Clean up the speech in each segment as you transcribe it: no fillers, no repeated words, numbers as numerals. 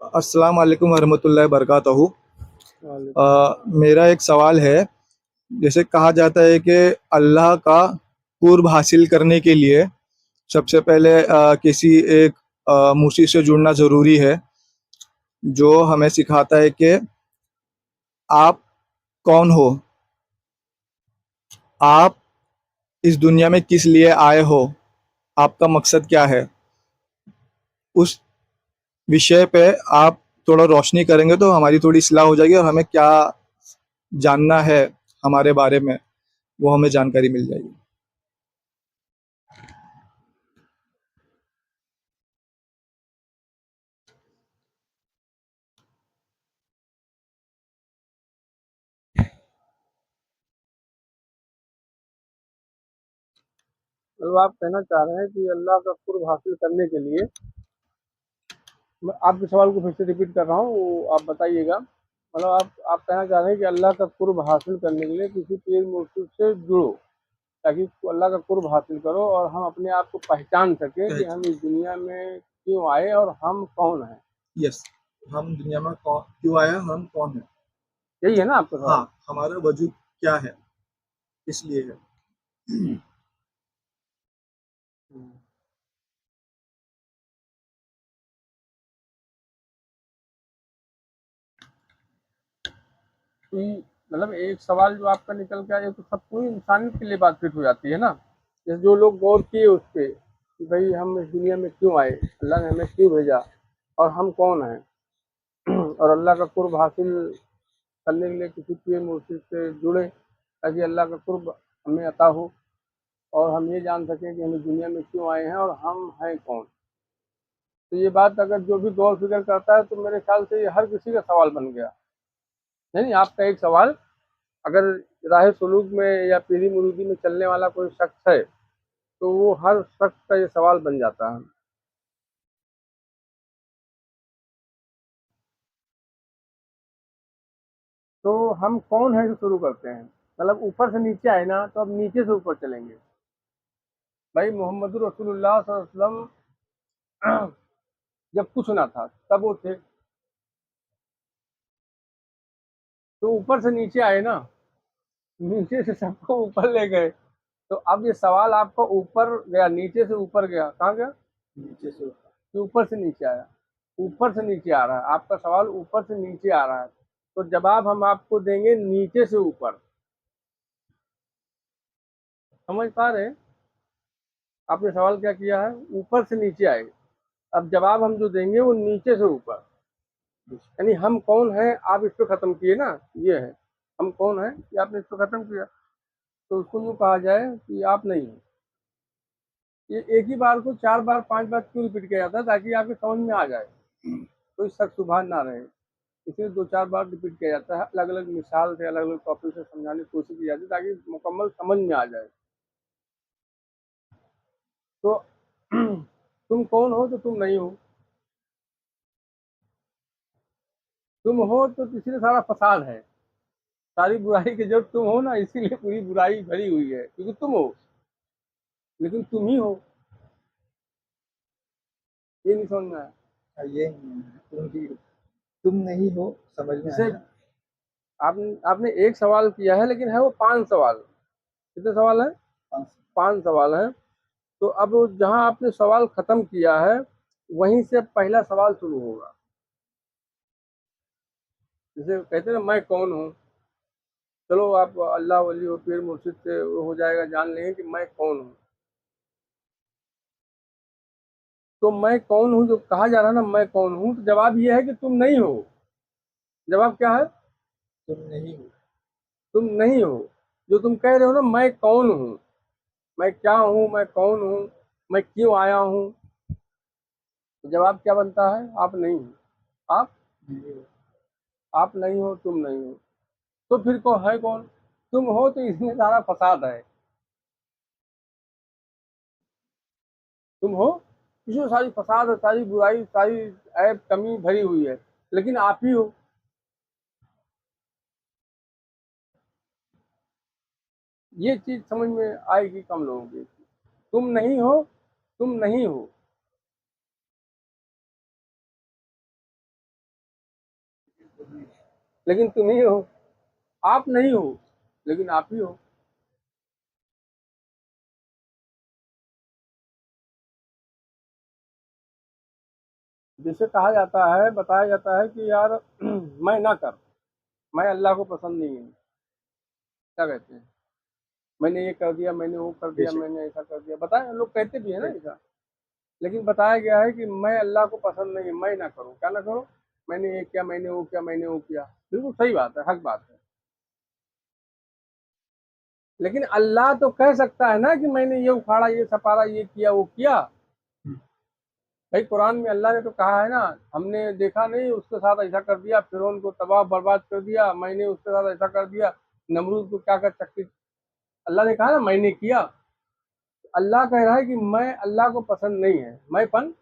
अस्सलाम वालेकुम वरहमतुल्लाहि वबरकातुहू। वालेकुम। मेरा एक सवाल है। जैसे कहा जाता है कि अल्लाह का कुर्ब हासिल करने के लिए सबसे पहले किसी एक मुर्शिद से जुड़ना ज़रूरी है, जो हमें सिखाता है कि आप कौन हो, आप इस दुनिया में किस लिए आए हो, आपका मकसद क्या है। उस विषय पे आप थोड़ा रोशनी करेंगे तो हमारी थोड़ी इस्लाह हो जाएगी और हमें क्या जानना है हमारे बारे में, वो हमें जानकारी मिल जाएगी। मतलब आप कहना चाह रहे हैं कि अल्लाह का कुर्ब हासिल करने के लिए, मैं आपके सवाल को फिर से रिपीट कर रहा हूँ, वो आप बताइएगा। मतलब आप कहना चाह रहे हैं कि अल्लाह का कुर्ब हासिल करने के लिए किसी पीर मुर्शिद से जुड़ो, ताकि अल्लाह का कुर्ब हासिल करो और हम अपने आप को पहचान सकें कि हम इस दुनिया में क्यों आए और हम कौन हैं। यस, हम दुनिया में क्यों आए, हम कौन है। यही है ना आपका हाँ, सवाल? हमारा वजूद क्या है, इसलिए है। हम्म। कि मतलब एक सवाल जो आपका निकल के आया, तो सब पूरी इंसानियत के लिए बात फिट हो जाती है ना। जैसे जो लोग गौर किए उस पे कि भाई हम इस दुनिया में क्यों आए, अल्लाह ने हमें क्यों भेजा और हम कौन हैं। और अल्लाह का कुर्ब हासिल करने के लिए किसी पीर मुर्शिद से जुड़े, ताकि अल्लाह का कुर्ब हमें अता हो और हम ये जान सकें कि हम इस दुनिया में क्यों आए हैं और हम हैं कौन। तो ये बात अगर जो भी गौर फिक्र करता है, तो मेरे ख्याल से ये हर किसी का सवाल बन गया। नहीं, आपका एक सवाल अगर राह सुलूक में या पीरी मुरीदी में चलने वाला कोई शख्स है, तो वो हर शख्स का ये सवाल बन जाता है। तो हम कौन है से शुरू करते हैं। मतलब ऊपर से नीचे आए ना, तो अब नीचे से ऊपर चलेंगे। भाई मोहम्मद रसूलुल्लाह सल्लल्लाहु अलैहि वसल्लम जब कुछ ना था तब वो थे, तो ऊपर से नीचे आए ना, नीचे से सबको ऊपर ले गए। तो अब ये सवाल आपका ऊपर गया, नीचे से ऊपर गया, कहाँ गया? नीचे से कि ऊपर से नीचे आया। ऊपर से नीचे आ रहा है आपका सवाल, ऊपर से नीचे आ रहा है। तो जवाब हम आपको देंगे नीचे से ऊपर। समझ पा रहे हैं? आपने सवाल क्या किया है, ऊपर से नीचे आए। अब जवाब हम जो देंगे वो नीचे से ऊपर। यानी हम कौन है, आप इस पे खत्म किए ना। ये है हम कौन है, ये आपने इस पे खत्म किया। तो उसको यूँ कहा जाए कि आप नहीं हो। ये एक ही बार को 4 बार 5 बार क्यों रिपीट किया जाता है, ताकि आपके समझ में आ जाए, कोई शक शुबहा ना रहे। इसलिए 2 4 बार रिपीट किया जाता है, अलग अलग मिसाल से अलग अलग टॉपिक से समझाने की कोशिश की जाती है, ताकि मुकम्मल समझ में आ जाए। तो तुम कौन हो, तो तुम नहीं हो। तुम हो तो इसलिए सारा फसाद है, सारी बुराई के जब तुम हो ना, इसीलिए पूरी बुराई भरी हुई है, क्योंकि तुम हो, लेकिन तुम ही हो। ये नहीं समझ में आया? ये तुम नहीं हो, समझ में जैसे आया। आपने एक सवाल किया है, लेकिन है वो 5 सवाल। कितने सवाल है? 5 सवाल है। तो अब जहां आपने सवाल खत्म किया है, वहीं से पहला सवाल शुरू होगा। जैसे कहते हैं ना, मैं कौन हूँ। चलो आप अल्लाह वली और पीर मुर्शिद से वो हो जाएगा, जान लेंगे कि मैं कौन हूँ। तो मैं कौन हूँ जो कहा जा रहा है ना, मैं कौन हूँ, तो जवाब ये है कि तुम नहीं हो। जवाब क्या है? तुम नहीं हो। तुम नहीं हो। जो तुम कह रहे हो ना, मैं कौन हूँ, मैं क्या हूँ, मैं कौन हूँ, मैं क्यों आया हूँ, तो जवाब क्या बनता है? आप नहीं हो। आप नहीं हो। आप नहीं हो, तुम नहीं हो। तो फिर कौन है? कौन तुम हो? तो इसमें सारा फसाद है। तुम हो, इसमें सारी फसाद है, सारी बुराई, सारी ऐब कमी भरी हुई है, लेकिन आप ही हो। ये चीज समझ में आएगी कम लोगों की। तुम नहीं हो, तुम नहीं हो। लेकिन तुम ही हो, आप नहीं हो लेकिन आप ही हो। जिसे कहा जाता है, बताया जाता है कि यार मैं ना कर, मैं अल्लाह को पसंद नहीं है, क्या कहते हैं, मैंने ये कर दिया, मैंने वो कर दिया, बेशक। मैंने ऐसा कर दिया, बताया, लोग कहते भी है ना ऐसा। लेकिन बताया गया है कि मैं अल्लाह को पसंद नहीं है, मैं ना करूं, क्या ना करूं, मैंने ये किया, मैंने वो किया, मैंने वो किया। बिल्कुल सही बात है, हक बात है। लेकिन अल्लाह तो कह सकता है ना कि मैंने ये उखाड़ा, ये सपारा, ये किया, वो किया। भाई कुरान में अल्लाह ने तो कहा है ना, हमने देखा नहीं उसके साथ ऐसा कर दिया, फिर उनको तबाह बर्बाद कर दिया, मैंने उसके साथ ऐसा कर दिया, नमरूद को क्या कर चक्की। अल्लाह ने कहा ना मैंने किया। अल्लाह कह रहा है कि मैं, अल्लाह को पसंद नहीं है, मैंपन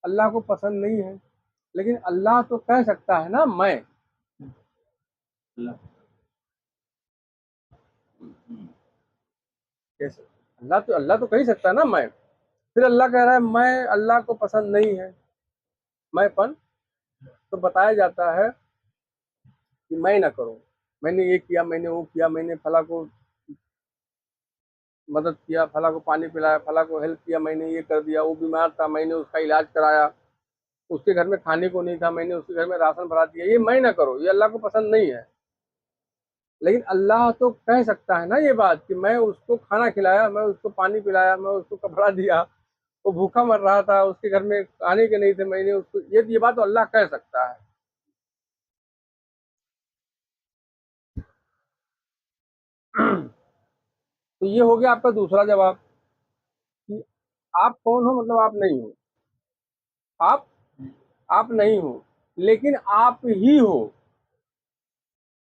अल्लाह को पसंद नहीं है। लेकिन अल्लाह तो कह सकता है ना मैं। अल्लाह कैसे? अल्लाह तो कह ही सकता है ना मैं। फिर अल्लाह कह रहा है मैं, अल्लाह को पसंद नहीं है मैंपन। तो बताया जाता है कि मैं ना करूं, मैंने ये किया, मैंने वो किया, मैंने फला को मदद किया, फला को पानी पिलाया, फला को हेल्प किया, मैंने ये कर दिया, वो बीमार था, मैंने उसका इलाज कराया, उसके घर में खाने को नहीं था, मैंने उसके घर में राशन भरा दिया। ये मैं ना करो, ये अल्लाह को पसंद नहीं है। लेकिन अल्लाह तो कह सकता है ना ये बात कि मैं उसको खाना खिलाया, मैं उसको पानी पिलाया, मैं उसको कपड़ा दिया, वो भूखा मर रहा था, उसके घर में खाने के नहीं थे, मैंने उसको, ये बात तो अल्लाह कह सकता है। तो ये हो गया आपका दूसरा जवाब कि आप कौन हो, मतलब आप नहीं हो। आप आप नहीं हो, लेकिन आप ही हो,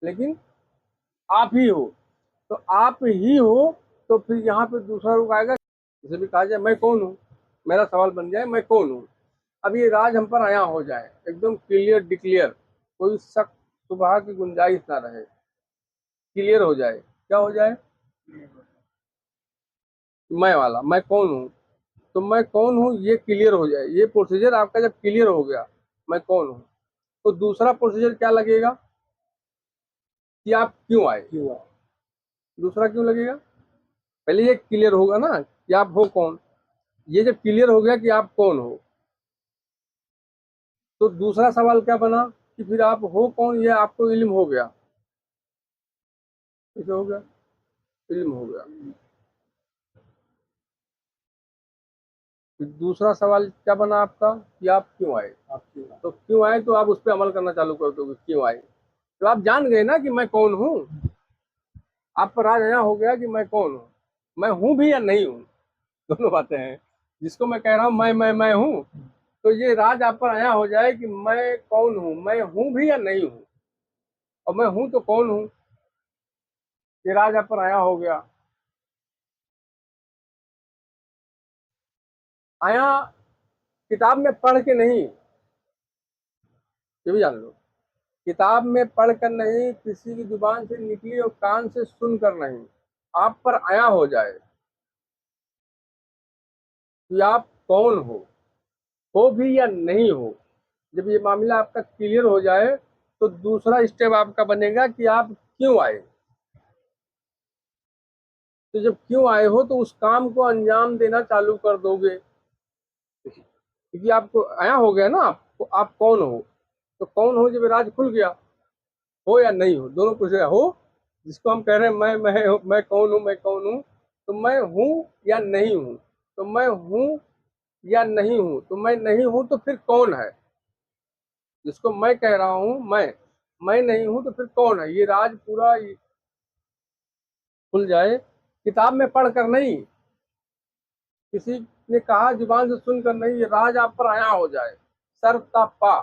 लेकिन आप ही हो। तो आप ही हो, तो फिर यहाँ पे दूसरा रुख आएगा। जैसे भी कहा जाए मैं कौन हूँ, मेरा सवाल बन जाए मैं कौन हूँ। अब ये राज हम पर आया हो जाए, एकदम क्लियर डिक्लियर, कोई शक सुबह की गुंजाइश ना रहे, क्लियर हो जाए। क्या हो जाए? मैं वाला, मैं कौन हूँ। तो मैं कौन हूँ ये क्लियर हो जाए, ये प्रोसीजर आपका जब क्लियर हो गया, मैं कौन हूँ, तो दूसरा प्रोसीजर क्या लगेगा कि आप क्यों आए। दूसरा क्यों लगेगा? पहले ये क्लियर होगा ना कि आप हो कौन। ये जब क्लियर हो गया कि आप कौन हो, तो दूसरा सवाल क्या बना कि फिर आप हो कौन, ये आपको इल्म हो गया। कैसे हो गया? इल्म हो गया। फिर दूसरा सवाल क्या बना आपका कि आप क्यों आए। तो क्यों आए, तो आप उस पर अमल करना चालू कर दोगे। क्यों आए, तो आप जान गए ना कि मैं कौन हूँ। आप पर आज आया हो गया कि मैं कौन हूँ, मैं हूँ भी या नहीं हूँ, दोनों बातें हैं। जिसको मैं कह रहा हूँ मैं हूँ, तो ये राज आप पर आया हो जाए कि मैं कौन हूँ, मैं हूँ भी या नहीं हूँ, और मैं हूँ तो कौन हूँ, ये राज आप पर आया हो गया। आया किताब में पढ़ के नहीं, ये भी जान लो, किताब में पढ़ कर नहीं, किसी की जुबान से निकली और कान से सुन कर नहीं, आप पर आया हो जाए कि आप कौन हो भी या नहीं हो। जब ये मामला आपका क्लियर हो जाए, तो दूसरा स्टेप आपका बनेगा कि आप क्यों आए। तो जब क्यों आए हो, तो उस काम को अंजाम देना चालू कर दोगे, क्योंकि आपको आया हो गया ना आप कौन हो। तो कौन हो जब राज खुल गया, हो या नहीं हो, दोनों पूछ रहे हो। जिसको हम कह रहे हैं मैं कौन हूँ, मैं कौन हूँ, तो मैं हूँ या नहीं हूँ। तो मैं हूँ या नहीं हूँ, तो मैं नहीं हूँ तो फिर कौन है। जिसको मैं कह रहा हूँ मैं नहीं हूँ, तो फिर कौन है। ये राज पूरा खुल जाए, किताब में पढ़ कर नहीं, किसी ने कहा जुबान से सुनकर नहीं, ये राज आप पर आया हो जाए सरता पा,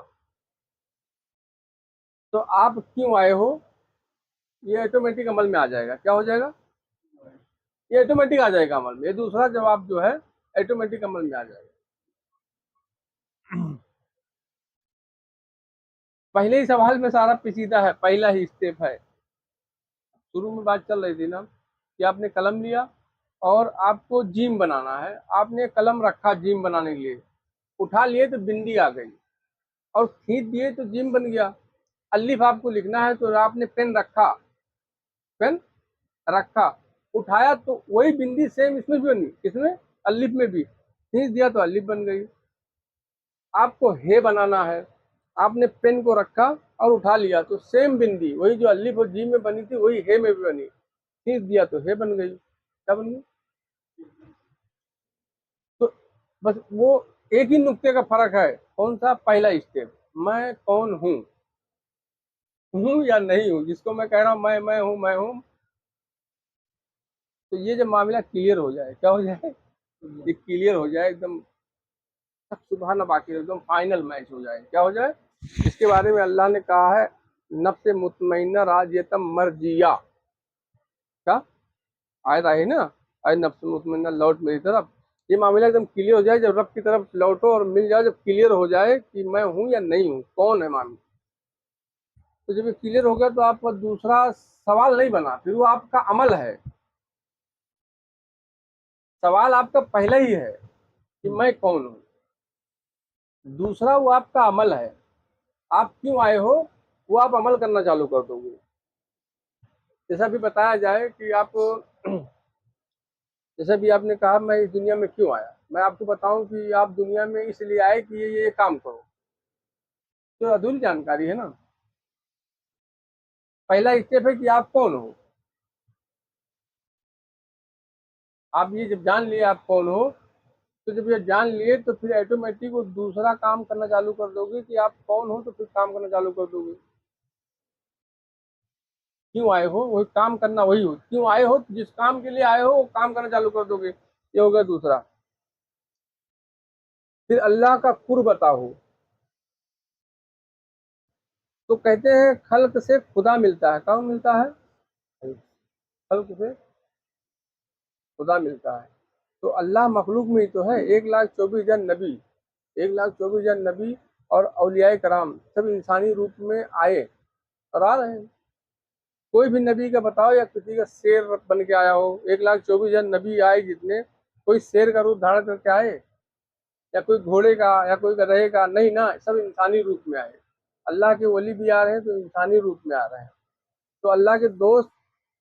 तो आप क्यों आए हो, ये ऑटोमेटिक अमल में आ जाएगा। क्या हो जाएगा? ये ऑटोमेटिक आ जाएगा अमल में। ये दूसरा जवाब जो है ऑटोमेटिक अमल में आ जाएगा। पहले ही सवाल में सारा पेचीदा है, पहला ही स्टेप है। शुरू में बात चल रही थी ना कि आपने कलम लिया और आपको जिम बनाना है, आपने कलम रखा जिम बनाने के लिए, उठा लिए तो बिंदी आ गई, और खींच दिए तो जिम बन गया। अलिफ आपको लिखना है तो आपने पेन रखा, पेन रखा, उठाया तो वही बिंदी सेम इसमें भी बनी, इसमें अलिफ में भी खींच दिया तो अलिफ बन गई। आपको हे बनाना है, आपने पेन को रखा और उठा लिया तो सेम बिंदी वही जो अलिफ और जी में बनी थी वही हे में भी बनी, खींच दिया तो हे बन गई। क्या बन गई? तो बस वो एक ही नुक्ते का फर्क है। कौन सा? पहला स्टेप, मैं कौन हूँ या नहीं हूँ। जिसको मैं कह रहा हूँ मैं हूँ, तो ये जब मामला क्लियर हो जाए, क्या हो जाए, ये क्लियर हो जाए एकदम, सब सुबह न बाकी एकदम फाइनल मैच हो जाए, क्या हो जाए। इसके बारे में अल्लाह ने कहा है, नफ्स मुतमइन्ना राजियतम मर्जिया। क्या आयत आई ना, आय नफ्स मुतमइन्ना लौट मेरी तरफ। ये मामला एकदम क्लियर हो जाए, जब रब की तरफ लौटो और मिल जाओ, जब क्लियर हो जाए कि मैं हूँ या नहीं हूँ, कौन है मामला, तो जब ये क्लियर हो गया तो आपका दूसरा सवाल नहीं बना, फिर वो आपका अमल है। सवाल आपका पहला ही है कि मैं कौन हूँ, दूसरा वो आपका अमल है। आप क्यों आए हो वो आप अमल करना चालू कर दोगे। जैसा भी बताया जाए कि आप जैसे भी आपने कहा मैं इस दुनिया में क्यों आया, मैं आपको बताऊं कि आप दुनिया में इसलिए आए कि ये काम करो, तो अधूरी जानकारी है ना। पहला स्टेप है कि आप कौन हो। आप ये जब जान लिए आप कौन हो, तो जब ये जान लिए तो फिर ऑटोमेटिक वो दूसरा काम करना चालू कर दोगे कि आप कौन हो, तो फिर काम करना चालू कर दोगे। क्यों आए हो वही काम करना, वही हो क्यों आए हो, जिस काम के लिए आए हो वो काम करना चालू कर दोगे। ये हो गया दूसरा। फिर अल्लाह का कुर्ब बताओ, तो कहते हैं खल्क से खुदा मिलता है। कौन मिलता है? खल्क से खुदा मिलता है। तो अल्लाह मखलूक में ही तो है। 1,24,000 नबी, 1,24,000 नबी और औलियाए कराम सब इंसानी रूप में आए और आ रहे हैं। कोई भी नबी का बताओ या किसी का शेर बन के आया हो। 1,24,000 नबी आए जितने, कोई शेर का रूप धारण करके आए या कोई घोड़े का या कोई गधे का? नहीं ना, सब इंसानी रूप में आए। अल्लाह के वली भी आ रहे हैं तो इंसानी रूप में आ रहे हैं। तो अल्लाह के दोस्त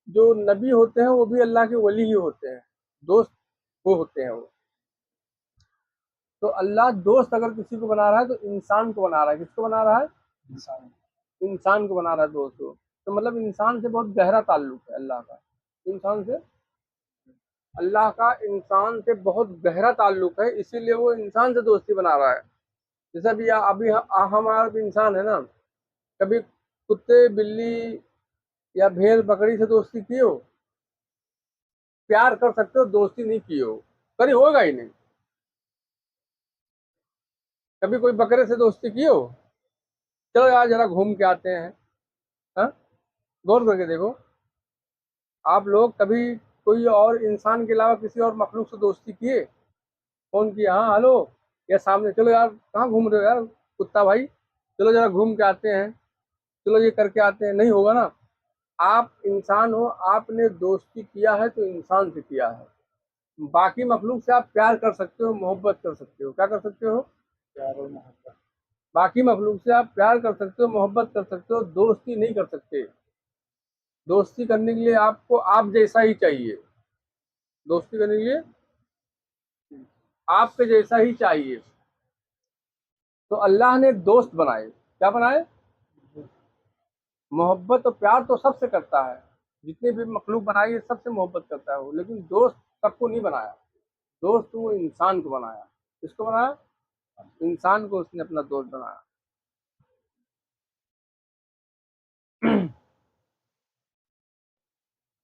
जो नबी होते हैं वो भी अल्लाह के वली ही होते हैं, दोस्त वो होते हैं वो। तो अल्लाह दोस्त अगर किसी को बना रहा है तो इंसान को बना रहा है। किसको बना रहा है? इंसान को बना रहा है दोस्त को। तो मतलब इंसान से बहुत गहरा ताल्लुक है अल्लाह का। इंसान से, अल्लाह का इंसान से बहुत गहरा ताल्लुक है, इसीलिए वो इंसान से दोस्ती बना रहा है। जैसे अभी अभी हमारा भी इंसान है ना, कभी कुत्ते बिल्ली या भेड़ बकरी से दोस्ती की हो? प्यार कर सकते हो, दोस्ती नहीं की हो, कभी होगा ही नहीं। कभी कोई बकरे से दोस्ती की हो? चलो यार जरा घूम के आते हैं। हाँ, गौर करके देखो, आप लोग कभी कोई और इंसान के अलावा किसी और मखलूक से दोस्ती किए? फोन किया, हाँ हेलो, या सामने, चलो यार कहाँ घूम रहे हो यार कुत्ता भाई, चलो जरा घूम के आते हैं, चलो ये करके आते हैं, नहीं होगा ना। आप इंसान हो, आपने दोस्ती किया है तो इंसान से किया है। बाकी मखलूक से आप प्यार कर सकते हो, मोहब्बत कर सकते हो। क्या कर सकते हो? प्यार और मोहब्बत। बाकी मखलूक से आप प्यार कर सकते हो, मोहब्बत कर सकते हो, दोस्ती नहीं कर सकते। दोस्ती करने के लिए आपको आप जैसा ही चाहिए। दोस्ती करने के लिए आपके जैसा ही चाहिए। तो अल्लाह ने दोस्त बनाए। क्या बनाए? मोहब्बत और प्यार तो सबसे करता है, जितने भी मखलूक बनाई है सबसे मोहब्बत करता है वो, लेकिन दोस्त सबको नहीं बनाया। दोस्त वो इंसान को बनाया। किसको बनाया? इंसान को उसने अपना दोस्त बनाया।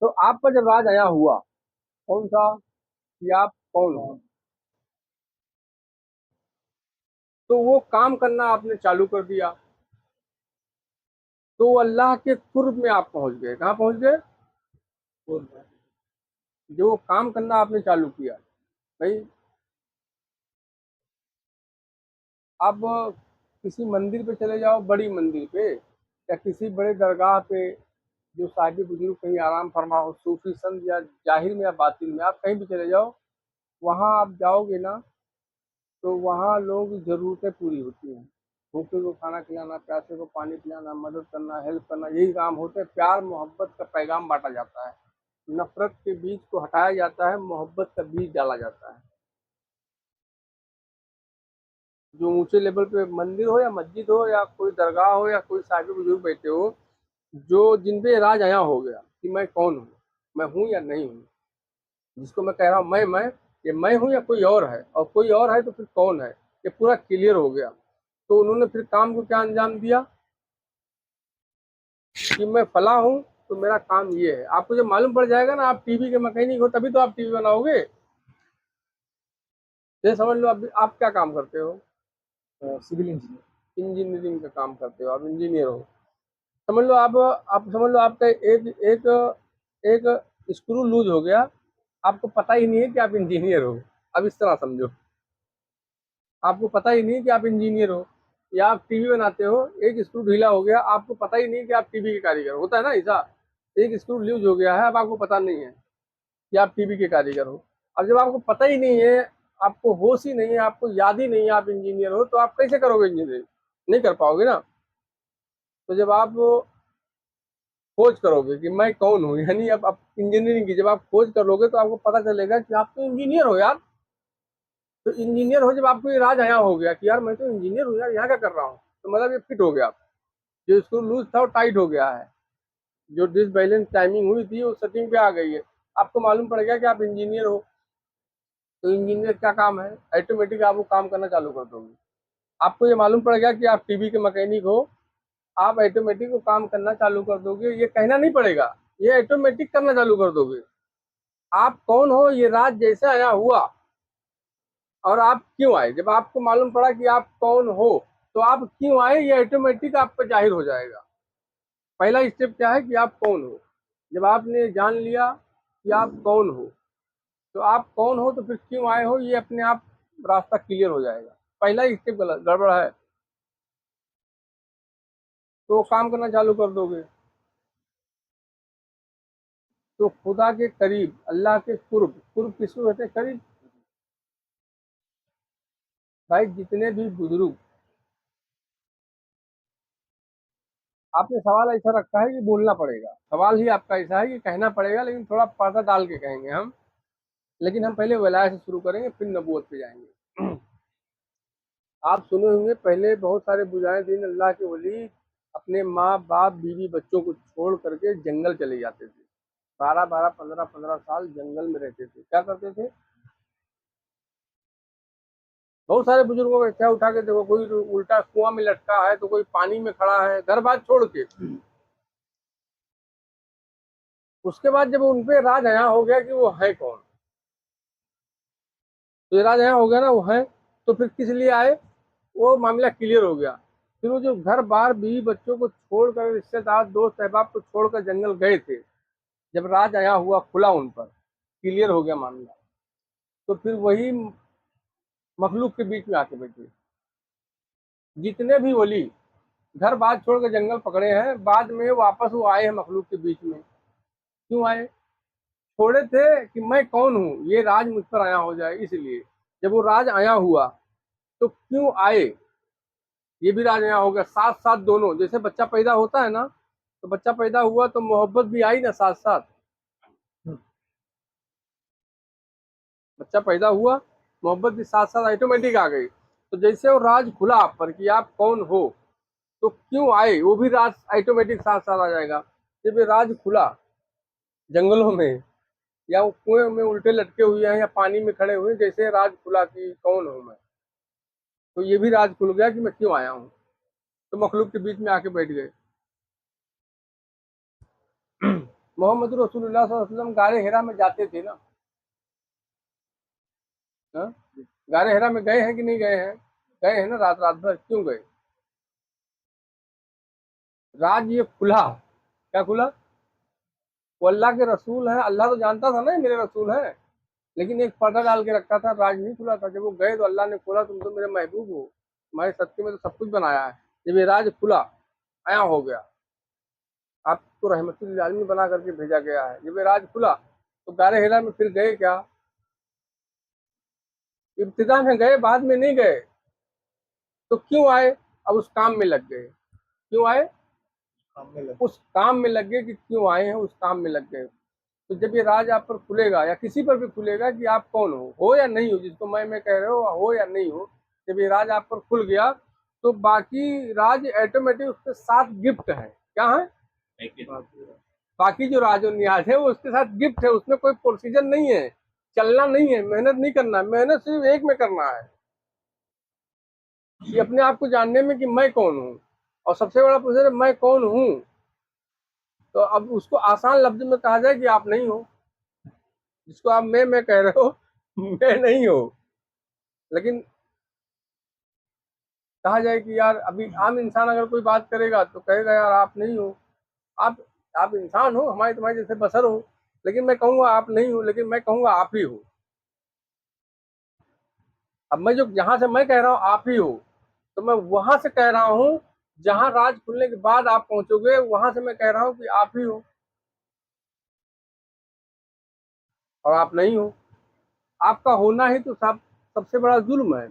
तो आप पर जब राज आया हुआ, कौन सा, कि आप कौन हो, तो वो काम करना आपने चालू कर दिया, तो अल्लाह के कुर्ब में आप पहुंच गए। कहाँ पहुंच गए? कुर्ब में। जो काम करना आपने चालू किया भाई। अब किसी मंदिर पे चले जाओ, बड़ी मंदिर पे या किसी बड़े दरगाह पे, जो साहिब बुजुर्ग कहीं आराम फरमा हो, सूफी संत या जाहिर में या बातिन में, आप कहीं भी चले जाओ, वहाँ आप जाओगे ना तो वहाँ लोग ज़रूरतें पूरी होती हैं। भूखे को खाना खिलाना, प्यासे को पानी पिलाना, मदद करना, हेल्प करना, यही काम होते हैं। प्यार मोहब्बत का पैगाम बांटा जाता है। नफरत के बीज को हटाया जाता है, मोहब्बत का बीज डाला जाता है। जो ऊंचे लेवल पे मंदिर हो या मस्जिद हो या कोई दरगाह हो या कोई साहिब बुजुर्ग बैठे हो, जो जिन पे राज आया हो गया कि मैं कौन हूँ, मैं हूँ या नहीं हूँ, जिसको मैं कह रहा हूँ मैं, ये मैं हूँ या कोई और है, और कोई और है तो फिर कौन है, ये पूरा क्लियर हो गया। तो उन्होंने फिर काम को क्या अंजाम दिया कि मैं फला हूँ तो मेरा काम ये है। आपको जब मालूम पड़ जाएगा ना, आप टीवी के मैकेनिक हो तभी तो आप टीवी बनाओगे। ये समझ लो आप क्या काम करते हो? Civil engineer. इंजीनियरिंग का काम करते हो, आप इंजीनियर हो। समझ लो आप समझ लो आपका एक एक एक स्क्रू लूज हो गया, आपको पता ही नहीं है कि आप इंजीनियर हो। अब इस तरह समझो, आपको पता ही नहीं कि आप इंजीनियर हो। या आप टीवी बनाते हो, एक स्क्रू ढीला हो गया, आपको पता ही नहीं कि आप टीवी के कारीगर हो। होता है ना ऐसा, एक स्क्रू लूज हो गया है, अब आपको पता नहीं है कि आप टीवी के कारीगर हो। अब जब आपको पता ही नहीं है, आपको होश ही नहीं है, आपको याद ही नहीं है आप इंजीनियर हो, तो आप कैसे करोगे इंजीनियरिंग? नहीं कर पाओगे ना। तो जब आप खोज करोगे कि मैं कौन हूँ, यानी अब आप इंजीनियरिंग की जब आप खोज करोगे तो आपको पता चलेगा कि आप तो इंजीनियर हो यार। तो इंजीनियर हो जब आपको ये राज आया हो गया कि यार मैं तो इंजीनियर हूँ यार, यहाँ क्या कर रहा हूँ, तो मतलब ये फिट हो गया। जो स्क्रू लूज था वो टाइट हो गया है, जो डिसबैलेंस टाइमिंग हुई थी वो सेटिंग पे आ गई है। आपको मालूम पड़ गया कि आप इंजीनियर हो। तो इंजीनियर क्या काम है, ऑटोमेटिक आप वो काम करना चालू कर दोगे। आपको ये मालूम पड़ गया कि आप टीवी के मैकेनिक हो, आप ऑटोमेटिक वो काम करना चालू कर दोगे। ये कहना नहीं पड़ेगा, ये ऑटोमेटिक करना चालू कर दोगे। आप कौन हो ये राज जैसे आया हुआ, और आप क्यों आए, जब आपको मालूम पड़ा कि आप कौन हो तो आप क्यों आए ये ऑटोमेटिक आपको जाहिर हो जाएगा। पहला स्टेप क्या है कि आप कौन हो। जब आपने जान लिया कि आप कौन हो, तो आप कौन हो तो फिर क्यों आए हो ये अपने आप रास्ता क्लियर हो जाएगा। पहला स्टेप गलत गड़बड़ है तो वो काम करना चालू कर दोगे। तो खुदा के करीब, अल्लाह के कुर्ब, कुर्ब किसको कहते हैं? करीब। भाई जितने भी बुजुर्ग, आपने सवाल ऐसा रखा है कि बोलना पड़ेगा, सवाल ही आपका ऐसा है कि कहना पड़ेगा, लेकिन थोड़ा पर्दा डाल के कहेंगे हम। लेकिन हम पहले वलाया से शुरू करेंगे फिर नबूवत पे जाएंगे। आप सुने होंगे पहले बहुत सारे बुझाए दिन अल्लाह के वली अपने माँ बाप बीवी बच्चों को छोड़ करके जंगल चले जाते थे। 12-12, 15-15 साल जंगल में रहते थे। क्या करते थे? बहुत सारे बुजुर्गों को क्या उठा के देखो, कोई उल्टा कुआं में लटका है तो कोई पानी में खड़ा है, घर बार छोड़ के। उसके बाद जब उनपे राज आया हो गया कि वो है कौन, तो ये राज आया हो गया ना वो है, तो फिर किस लिए आए, वो मामला क्लियर हो गया। फिर वो जो घर बार बीवी बच्चों को छोड़कर, रिश्तेदार दोस्त अहबाब को छोड़कर जंगल गए थे, जब राज आया हुआ खुला उन पर, क्लियर हो गया मामला, तो फिर वही मखलूक के बीच में आके बैठे। जितने भी वली घर बार छोड़ के जंगल पकड़े हैं, बाद में वापस वो आए हैं मखलूक के बीच में। क्यों आए? छोड़े थे कि मैं कौन हूँ, ये राज मुझ पर आया हो जाए, इसलिए जब वो राज आया हुआ तो क्यों आए, ये भी राज आया हो गया। साथ साथ दोनों, जैसे बच्चा पैदा होता है ना, तो बच्चा पैदा हुआ तो मोहब्बत भी आई ना साथ साथ। बच्चा पैदा हुआ, मोहब्बत भी साथ साथ ऑटोमेटिक आ गई। तो जैसे वो राज खुला आप पर कि आप कौन हो, तो क्यों आए, वो भी राज ऑटोमेटिक साथ साथ आ जाएगा। जब ये राज खुला जंगलों में, या वो कुएं में उल्टे लटके हुए हैं या पानी में खड़े हुए हैं, जैसे राज खुला कि कौन हूं मैं, तो ये भी राज खुल गया कि मैं क्यों आया हूँ। तो मखलूक के बीच में आके बैठ गए। मोहम्मद रसूलुल्लाह सल्लल्लाहु अलैहि वसल्लम गारे हिरा में जाते थे ना। हाँ? गारे हिरा में गए हैं कि नहीं गए हैं? गए हैं ना, रात रात भर क्यों गए? राज ये खुला, क्या खुला? वो अल्लाह के रसूल है, अल्लाह तो जानता था ना ये मेरे रसूल है, लेकिन एक पर्दा डाल के रखा था, राज नहीं खुला था। जब वो गए तो अल्लाह ने खोला, तुम तो मेरे महबूब हो, तुम्हारे सत्य में तो सब कुछ बनाया है। जब ये राज खुला, आया हो गया, आपको रहमतुल आलमीन बना करके भेजा गया है, जब ये राज खुला तो गारे हिरा में फिर गए क्या? इब्तिदा में गए, बाद में नहीं गए। तो क्यों आए? अब उस काम में लग गए। क्यों आए? उस काम में लग गए कि क्यों आए हैं, उस काम में लग गए। तो जब ये राज आप पर खुलेगा या किसी पर भी खुलेगा कि आप कौन हो या नहीं हो, जिसको मैं कह रहे हो या नहीं हो, जब ये राज आप पर खुल गया तो बाकी राज ऑटोमेटिक उसके साथ गिफ्ट है। क्या है? बाकी जो राज और न्याज है वो उसके साथ गिफ्ट है, उसमें कोई प्रोसीजर नहीं है, चलना नहीं है, मेहनत नहीं करना है, मेहनत सिर्फ एक में करना है, कि अपने आप को जानने में कि मैं कौन हूँ। और सबसे बड़ा प्रोसीजर है मैं कौन हूँ। तो अब उसको आसान लफ्ज में कहा जाए कि आप नहीं हो, जिसको आप मैं कह रहे हो मैं नहीं हो। लेकिन कहा जाए कि यार अभी आम इंसान अगर कोई बात करेगा तो कहेगा यार आप नहीं हो, आप आप इंसान हो, हमारे तुम्हारे जैसे बसर हो, लेकिन मैं कहूंगा आप नहीं हो, लेकिन मैं कहूंगा आप ही हो। अब मैं जो जहां से मैं कह रहा हूँ आप ही हो, तो मैं वहां से कह रहा हूँ जहां राज खुलने के बाद आप पहुंचोगे, वहां से मैं कह रहा हूँ कि आप ही हो और आप नहीं हो। आपका होना ही तो सबसे बड़ा जुल्म है।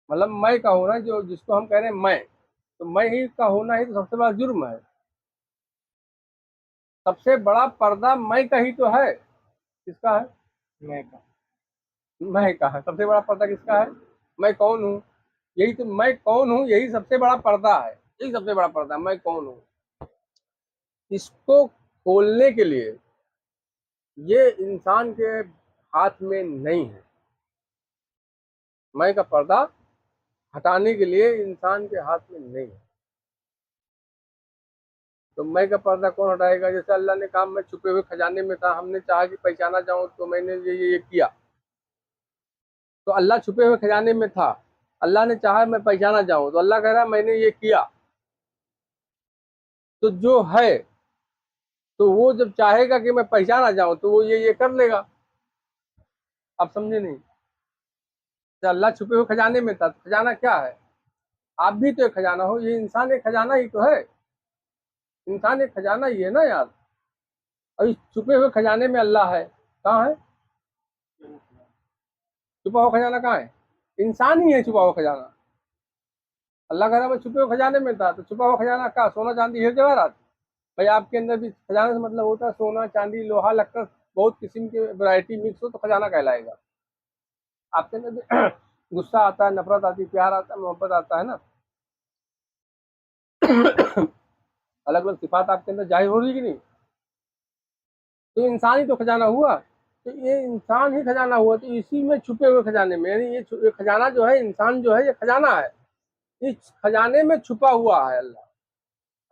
मतलब मैं का होना, जो जिसको हम कह रहे हैं मैं, तो मैं ही का होना ही तो सबसे बड़ा जुर्म है। सबसे बड़ा पर्दा मैं का ही तो है। किसका है? मैं का है। सबसे बड़ा पर्दा किसका है? मैं कौन हूँ। यही तो मैं कौन हूँ, यही सबसे बड़ा पर्दा है, यही सबसे बड़ा पर्दा, मैं कौन हूँ। इसको खोलने के लिए ये इंसान के हाथ में नहीं है। मैं का पर्दा हटाने के लिए इंसान के हाथ में नहीं है। तो मैं का पर्दा कौन हटाएगा? जैसे अल्लाह ने कहा मैं छुपे हुए खजाने में था, हमने चाहा कि पहचाना जाऊं तो मैंने ये किया। तो अल्लाह छुपे हुए खजाने में था, अल्लाह ने चाहा मैं पहचाना जाऊं, तो अल्लाह कह रहा है मैंने ये किया। तो जो है, तो वो जब चाहेगा कि मैं पहचाना जाऊं तो वो ये कर लेगा। आप समझे नहीं? तो अल्लाह छुपे हुए खजाने में था, तो खजाना क्या है? आप भी तो एक खजाना हो, ये इंसान एक खजाना ही तो है। इंसान एक खजाना ही है ना यार। और इस छुपे हुए खजाने में अल्लाह है। कहाँ है छुपा हुआ खजाना? कहाँ है? इंसान ही है छुपा हुआ खजाना। अल्लाह कह रहा मैं छुपे हुए खजाने में था, तो छुपा हुआ खजाना का सोना चांदी हीरे जवाहरात। भाई आपके अंदर भी खजाने से मतलब होता है सोना चांदी लोहा लक्कर, बहुत किस्म की वैरायटी मिक्स हो तो खजाना कहलाएगा। आपके अंदर भी गुस्सा आता है, नफरत आती है, प्यार आता है, मोहब्बत आता है ना, अलग अलग सिफात आपके अंदर जाहिर हो रही है कि नहीं? तो इंसान ही तो खजाना हुआ। तो ये इंसान ही खजाना हुआ, तो इसी में छुपे हुए खजाने में, यानी ये खजाना जो है, इंसान जो है, ये खजाना है। इस खजाने में छुपा हुआ है अल्लाह।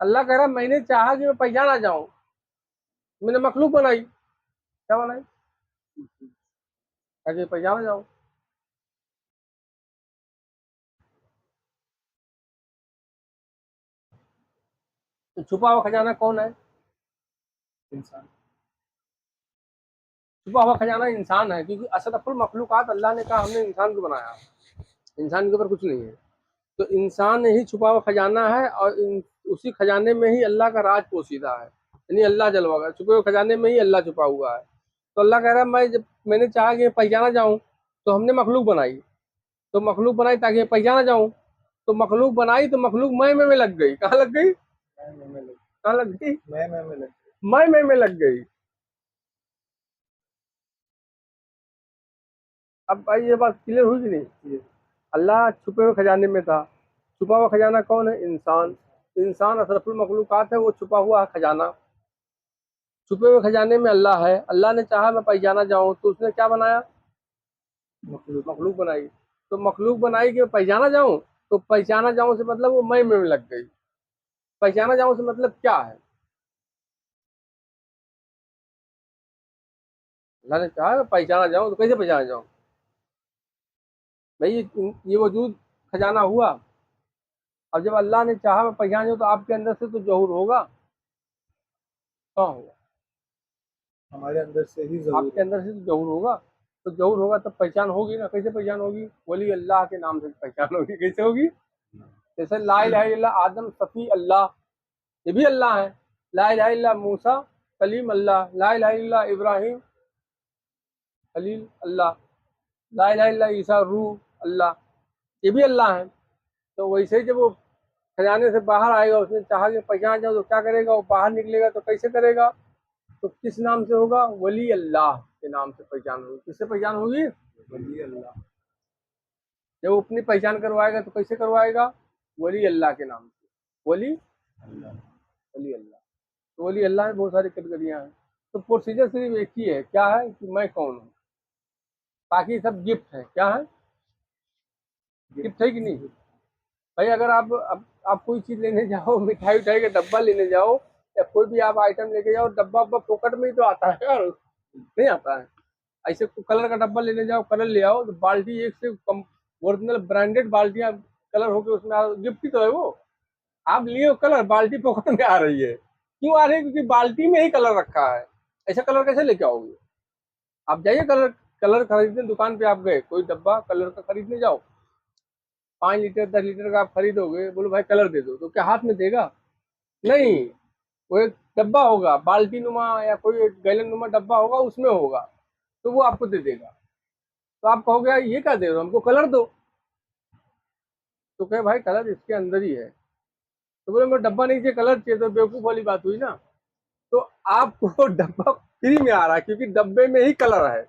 अल्लाह कह रहा मैंने चाहा कि मैं पहचाना जाऊं, मैंने मखलूक बनाई। क्या बनाई? ताकि पहचाना जाऊं। तो छुपा हुआ खजाना कौन है? इंसान। छुपा हुआ खजाना इंसान है, क्योंकि अशरफुल मखलूकात अल्लाह ने कहा हमने इंसान को बनाया, इंसान के ऊपर कुछ नहीं है। तो इंसान ही छुपा हुआ खजाना है, और उसी खजाने में ही अल्लाह का राज पोशीदा है, यानी अल्लाह जलवा, छुपे हुए खजाने में ही अल्लाह छुपा हुआ है। तो अल्लाह कह रहा है मैं जब मैंने चाहा कि पहचाना जाऊं, तो हमने मखलूक बनाई। तो मखलूक बनाई ताकि पहचाना जाऊं। तो मखलूक बनाई तो मखलूक मैं लग गई। कहाँ लग गई? कहाँ लग गई? मैं लग गई। अब भाई ये बात क्लियर हुई कि नहीं? अल्लाह छुपे हुए खजाने में था। छुपा हुआ खजाना कौन है? इंसान। इंसान अशरफुल मखलूकात है, वो छुपा हुआ खजाना। छुपे हुए खजाने में अल्लाह है। अल्लाह ने चाहा मैं पहचाना जाऊं, तो उसने क्या बनाया? मखलूक बनाई। तो मखलूक बनाई कि पहचाना जाऊं, तो पहचाना जाऊं से मतलब वो मैं में लग गई। पहचाना जाऊं से मतलब क्या है? अल्लाह ने चाहा मैं पहचाना जाऊं, तो कैसे पहचाना जाऊं? भाई ये वजूद खजाना हुआ। अब जब अल्लाह ने चाहा मैं पहचान जाऊं, तो आपके अंदर से तो जहूर होगा। कहाँ होगा? हमारे अंदर से ही जरूर आपके अंदर से तो जहूर होगा। तो जहूर होगा तब पहचान होगी ना। कैसे पहचान होगी? वली अल्लाह के नाम से पहचान होगी। कैसे होगी? जैसे ला इलाहा इल्लल्लाह आदम सफ़ी अल्लाह, ये भी अल्लाह है। ला इलाहा इल्लल्लाह मूसा कलीम अल्लाह, ला इलाहा इल्लल्लाह इब्राहिम खलील अल्लाह, ला इलाहा इल्लल्लाह ईसा रूह अल्लाह, ये भी अल्लाह है। तो वैसे ही जब वो खजाने से बाहर आएगा, उसने चाहा कि पहचान जाओ, तो क्या करेगा, वो बाहर निकलेगा तो कैसे करेगा, तो किस नाम से होगा, वली अल्लाह के नाम से पहचान होगी। किससे पहचान होगी, वली अल्लाह। जब वो अपनी पहचान करवाएगा तो कैसे करवाएगा, वली अल्लाह के नाम से, वली वली अल्लाह। तो वली अल्लाह में बहुत सारी कैटेगरियां हैं। तो प्रोसीजर सिर्फ एक ही है, क्या है कि मैं कौन हूँ, बाकी सब गिफ्ट है। क्या है, गिफ्ट है कि नहीं। भाई अगर आप कोई चीज लेने जाओ, मिठाई उठाई का डब्बा लेने जाओ, या कोई भी आप आइटम लेके जाओ, डब्बा अब्बा फोकट में ही तो आता है यार, नहीं आता है। ऐसे कलर का डब्बा लेने जाओ, कलर ले आओ, तो बाल्टी एक से कम ओरिजिनल ब्रांडेड बाल्टियां कलर होके उसमें गिफ्ट ही तो है वो। आप लिए हो कलर, बाल्टी पॉकेट में आ रही है, क्यों आ रही है, क्योंकि बाल्टी में ही कलर रखा है। ऐसा कलर कैसे लेके आओगे। आप जाइए कलर कलर खरीदने, दुकान पे आप गए, कोई डब्बा कलर का खरीदने जाओ, 5 लीटर 10 लीटर का आप खरीदोगे, बोलो भाई कलर दे दो, तो क्या हाथ में देगा, नहीं। वो एक डब्बा होगा, बाल्टी नुमा या कोई एक गैलन नुमा डब्बा होगा, उसमें होगा, तो वो आपको दे देगा। तो आप कहोगे यार ये क्या दे रहे हो, हमको कलर दो, तो कहे भाई कलर इसके अंदर ही है। तो बोले मैं डब्बा नहीं चाहिए, कलर चाहिए, तो बेवकूफ वाली बात हुई ना। तो आपको डब्बा फ्री में आ रहा है, क्योंकि डब्बे में ही कलर है।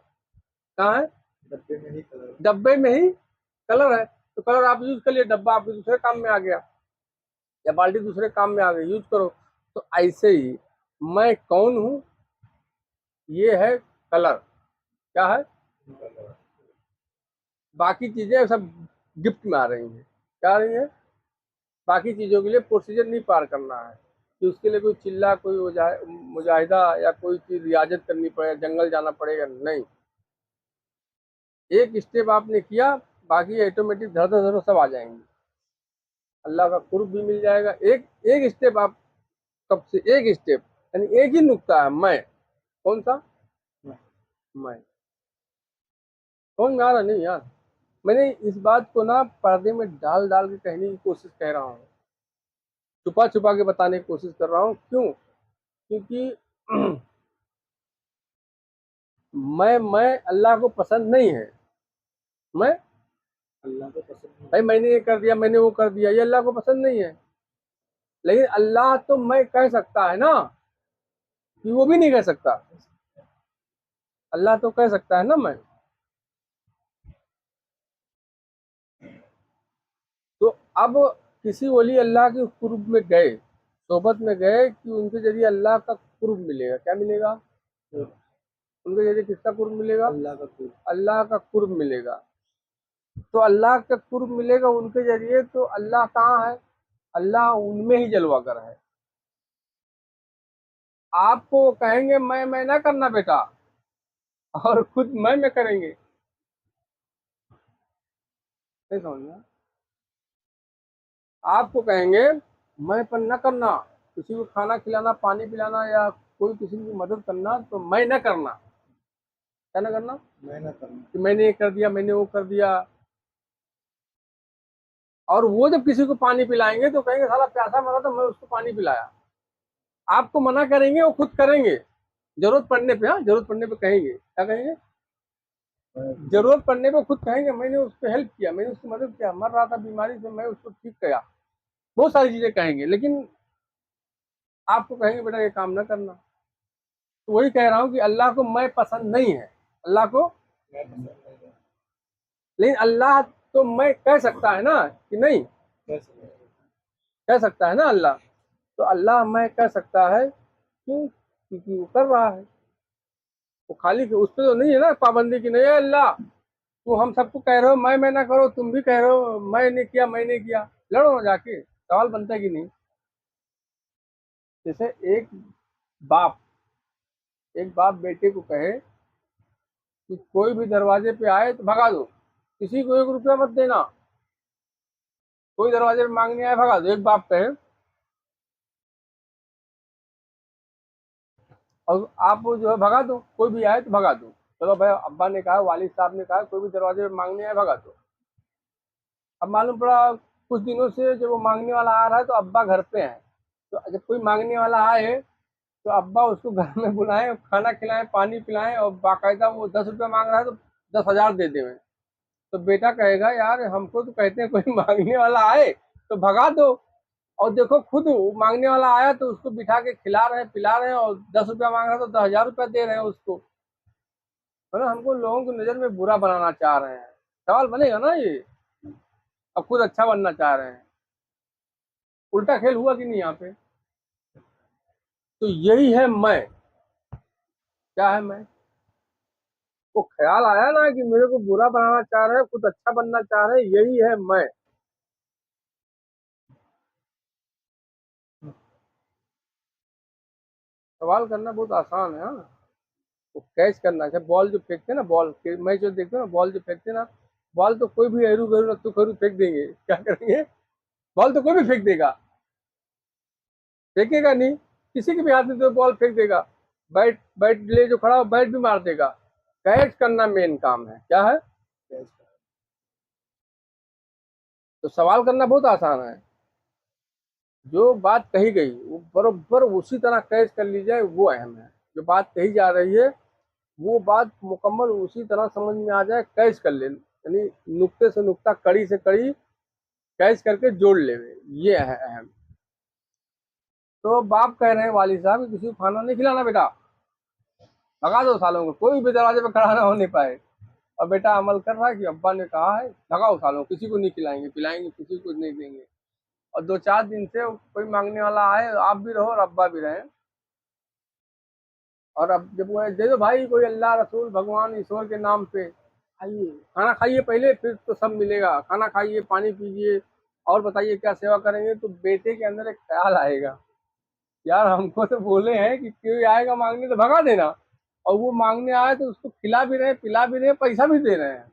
कहाँ है, डब्बे में ही कलर। डब्बे में ही कलर है। तो कलर आप यूज कर लिए, डब्बा आपके दूसरे काम में आ गया, या बाल्टी दूसरे काम में आ गई, यूज करो। तो ऐसे ही मैं कौन हूँ, ये है कलर। क्या है, बाकी चीजें सब गिफ्ट में आ रही हैं। क्या आ रही है, बाकी चीजों के लिए प्रोसीजर नहीं पार करना है, कि उसके लिए कोई चिल्ला, कोई मुजाहिदा या कोई चीज रियाजत करनी पड़े, जंगल जाना पड़ेगा, नहीं। एक स्टेप आपने किया, बाकी ऑटोमेटिक धर धर धर सब आ जाएंगे। अल्लाह का कुर्ब भी मिल जाएगा। एक एक स्टेप आप, कब से एक स्टेप, यानी एक ही नुक्ता है, मैं। कौन सा, मैं। समझ में आ रहा नहीं यार। मैंने इस बात को ना पर्दे में डाल डाल के कहने की कोशिश कर रहा हूँ, छुपा छुपा के बताने की कोशिश कर रहा हूँ। क्यों, क्योंकि मैं अल्लाह को पसंद नहीं है। मैं अल्लाह को पसंद नहीं। भाई मैंने ये कर दिया, मैंने वो कर दिया, ये अल्लाह को पसंद नहीं है। लेकिन अल्लाह तो मैं कह सकता है ना, कि वो भी नहीं कह सकता। अल्लाह तो कह सकता है ना मैं। तो अब किसी वली अल्लाह के कुर्ब में गए, सोबत में गए, कि उनके जरिए अल्लाह का कुर्ब मिलेगा। क्या मिलेगा, उनके जरिए किसका कुर्ब मिलेगा, अल्लाह का कुर्ब। अल्लाह का कुर्ब मिलेगा। तो अल्लाह का कुर्ब मिलेगा उनके जरिए, तो अल्लाह कहाँ है, अल्लाह उनमें ही जलवागर है। आपको कहेंगे मैं ना करना बेटा, और खुद मैं करेंगे, नहीं समझ में। आपको कहेंगे मैं पर न करना, किसी को खाना खिलाना, पानी पिलाना, या कोई किसी की मदद करना, तो मैं न करना। क्या ना करना, मैं ना करना। कि मैंने ये कर दिया, मैंने वो कर दिया। और वो जब किसी को पानी पिलाएंगे तो कहेंगे साला प्यासा मरा तो मैं उसको पानी पिलाया। आपको मना करेंगे, वो खुद करेंगे, जरूरत पड़ने पे। हाँ, जरूरत पड़ने पे कहेंगे, क्या कहेंगे, जरूरत पड़ने पे खुद कहेंगे मैंने उसको हेल्प किया, मैंने उसकी मदद किया, मर रहा था बीमारी से, मैं उसको ठीक किया। बहुत सारी चीजें कहेंगे, लेकिन आपको कहेंगे बेटा ये काम ना करना। तो वही कह रहा हूँ कि अल्लाह को मैं पसंद नहीं है, अल्लाह को। मैं पसंद नहीं है। लेकिन अल्लाह तो मैं कह सकता है ना, कि नहीं कैसे? कह सकता है ना अल्लाह। तो अल्लाह मैं कह सकता है, क्यों, क्योंकि वो कर रहा है। वो खाली उस पर तो नहीं है ना पाबंदी की, नहीं है अल्लाह तू हम सबको कह रहे हो मैं ना करो, तुम भी कह रहे हो मैंने किया मैंने किया, लड़ो ना जाके। सवाल बनता है कि नहीं। जैसे बाप एक बाप बेटे को कहे कि कोई भी दरवाजे पे आए तो भगा दो, किसी को 1 रुपया मत देना, कोई दरवाजे पे मांगने आए भगा दो। एक बाप कहे, और आप वो जो है भगा दो, कोई भी आए तो भगा दो। चलो भाई अब्बा ने कहा, वालिद साहब ने कहा कोई भी दरवाजे पे मांगने आए भगा दो। अब मालूम पड़ा कुछ दिनों से जब वो मांगने वाला आ रहा है तो अब्बा घर पे है। तो जब कोई मांगने वाला आए तो अब्बा उसको घर में बुलाएं, खाना खिलाएं, पानी पिलाएं, और बाकायदा वो 10 रुपया मांग रहा है तो 10,000 दे दें। तो बेटा कहेगा यार हमको तो कहते हैं कोई मांगने वाला आए तो भगा दो, और देखो खुद वो मांगने वाला आया तो उसको बिठा के खिला रहे हैं पिला रहे हैं, और 10 रुपया मांग रहा है तो 10,000 रुपया दे रहे हैं उसको। है ना, हमको लोगों की नजर में बुरा बनाना चाह रहे हैं। सवाल बनेगा ना ये। अब खुद अच्छा बनना चाह रहे हैं। उल्टा खेल हुआ कि नहीं यहाँ पे। तो यही है मैं। क्या है मैं? वो ख्याल आया ना कि मेरे को बुरा बनाना चाह रहे हैं, खुद अच्छा बनना चाह रहे हैं, यही है मैं। सवाल करना बहुत आसान है। हाँ, वो कैच करना है। बॉल जो फेंकते हैं ना, बॉल मैच जो देखते हैं ना, बॉल जो फेंकते हैं ना, बॉल तो कोई भी हरू गहरू रत्तू खरू फेंक देंगे। क्या करेंगे? बॉल तो कोई भी फेंक देगा, फेंकेगा नहीं। किसी के भी हाथ में तो बॉल फेंक देगा। बैट बैट ले जो खड़ा हो बैट भी मार देगा। कैच करना मेन काम है। क्या है? तो सवाल करना बहुत आसान है। जो बात कही गई वो बरोबर उसी तरह कैच कर ली जाए, वो अहम है। जो बात कही जा रही है वो बात मुकम्मल उसी तरह समझ में आ जाए, कैच कर ले, यानी नुक्ते से नुक्ता, कड़ी से कड़ी कैच करके जोड़ ले, ये है अहम। तो बाप कह रहे हैं वाली साहब कि किसी को खाना नहीं खिलाना बेटा, भगा दो सालों को, कोई भी दरवाजे पे खड़ा ना होने पाए। और बेटा अमल कर रहा है कि अब्बा ने कहा है भगाओ सालों, किसी को नहीं खिलाएंगे पिलाएंगे, किसी को नहीं देंगे। और 2-4 दिन से कोई मांगने वाला आए, आप भी रहो और अब्बा भी रहे। और अब जब वो दे दो भाई, कोई अल्लाह रसूल भगवान ईश्वर के नाम पे खाइए, खाना खाइए पहले, फिर तो सब मिलेगा। खाना खाइए, पानी पीजिए, और बताइए क्या सेवा करेंगे। तो बेटे के अंदर एक ख्याल आएगा, यार हमको तो बोले हैं कि कोई आएगा मांगने तो भगा देना, और वो मांगने आए तो उसको खिला भी रहे हैं, पिला भी रहे हैं, पैसा भी दे रहे हैं।